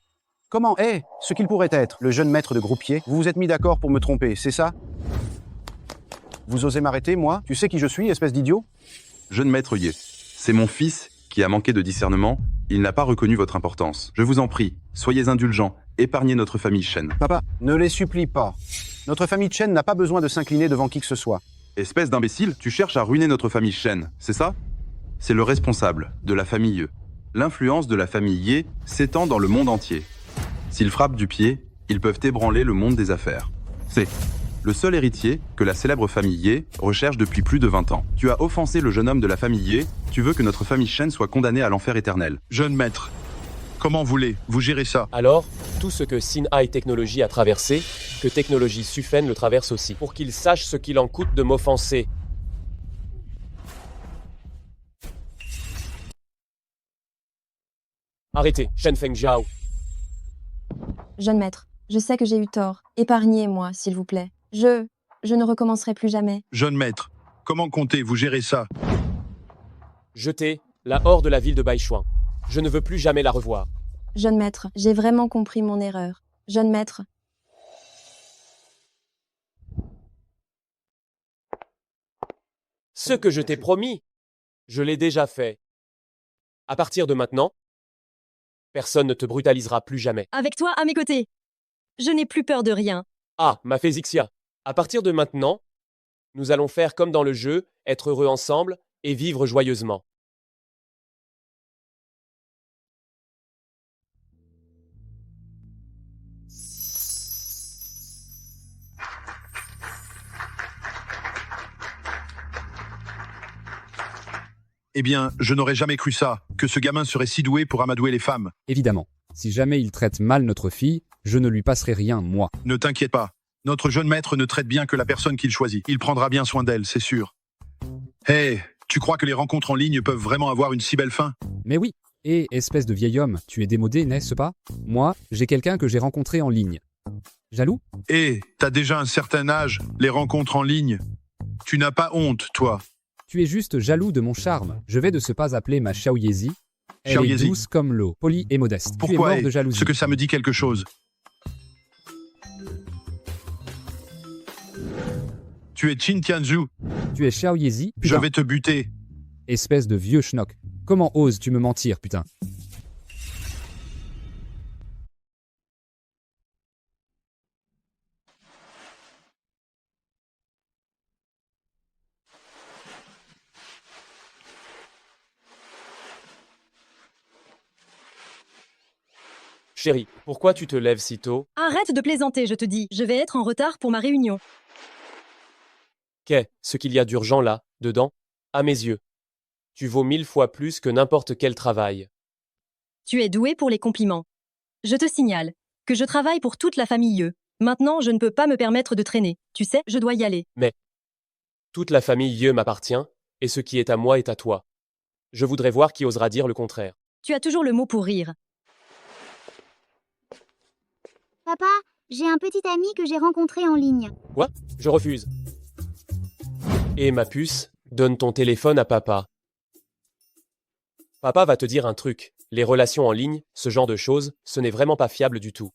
Comment est ce qu'il pourrait être, le jeune maître de groupier? Vous vous êtes mis d'accord pour me tromper, c'est ça? Vous osez m'arrêter, moi? Tu sais qui je suis, espèce d'idiot? Jeune maître Ye, c'est mon fils qui a manqué de discernement. Il n'a pas reconnu votre importance. Je vous en prie, soyez indulgents, épargnez notre famille Shen. Papa, ne les supplie pas. Notre famille Chen n'a pas besoin de s'incliner devant qui que ce soit. Espèce d'imbécile, tu cherches à ruiner notre famille Shen, c'est ça? C'est le responsable de la famille Ye. L'influence de la famille Ye s'étend dans le monde entier. S'ils frappent du pied, ils peuvent ébranler le monde des affaires. C'est le seul héritier que la célèbre famille Ye recherche depuis plus de 20 ans. Tu as offensé le jeune homme de la famille Ye, tu veux que notre famille Shen soit condamnée à l'enfer éternel. Jeune maître, comment voulez-vous gérer ça? Alors, tout ce que Xinhai Technology a traversé, que Technologie Sufen le traverse aussi, pour qu'il sache ce qu'il en coûte de m'offenser. Arrêtez, Shen Feng Zhao. Jeune maître, je sais que j'ai eu tort. Épargnez-moi, s'il vous plaît. Je ne recommencerai plus jamais. Jeune maître, comment comptez-vous gérer ça? Jetez la hors de la ville de Baichuan. Je ne veux plus jamais la revoir. Jeune maître, j'ai vraiment compris mon erreur. Jeune maître. Ce que je t'ai promis, je l'ai déjà fait. À partir de maintenant, personne ne te brutalisera plus jamais. Avec toi à mes côtés. Je n'ai plus peur de rien. Ah, ma fée Zixia. À partir de maintenant, nous allons faire comme dans le jeu, être heureux ensemble et vivre joyeusement. Eh bien, je n'aurais jamais cru ça, que ce gamin serait si doué pour amadouer les femmes. Évidemment, si jamais il traite mal notre fille, je ne lui passerai rien, moi. Ne t'inquiète pas, notre jeune maître ne traite bien que la personne qu'il choisit. Il prendra bien soin d'elle, c'est sûr. Hé, tu crois que les rencontres en ligne peuvent vraiment avoir une si belle fin? Mais oui, et espèce de vieil homme, tu es démodé, n'est-ce pas? Moi, j'ai quelqu'un que j'ai rencontré en ligne. Jaloux? Eh, t'as déjà un certain âge, les rencontres en ligne. Tu n'as pas honte, toi. Tu es juste jaloux de mon charme. Je vais de ce pas appeler ma Xiaoyezi. Elle est Xiaoyezi. douce comme l'eau, polie et modeste. Tu es Pourquoi mort de jalousie. Ce que ça me dit quelque chose. Tu es Qin Tianzhu. Tu es Xiaoyezi, Je putain. vais te buter. Espèce de vieux schnock. Comment oses-tu me mentir, putain? Chérie, pourquoi tu te lèves si tôt? Arrête de plaisanter, je te dis. Je vais être en retard pour ma réunion. Qu'est ce qu'il y a d'urgent là, dedans? À mes yeux. Tu vaux 1000 fois plus que n'importe quel travail. Tu es doué pour les compliments. Je te signale que je travaille pour toute la famille Yeux. Maintenant, je ne peux pas me permettre de traîner. Tu sais, je dois y aller. Mais toute la famille Yeux m'appartient, et ce qui est à moi est à toi. Je voudrais voir qui osera dire le contraire. Tu as toujours le mot pour rire. Papa, j'ai un petit ami que j'ai rencontré en ligne. Quoi? Je refuse. Et ma puce, donne ton téléphone à papa. Papa va te dire un truc. Les relations en ligne, ce genre de choses, ce n'est vraiment pas fiable du tout.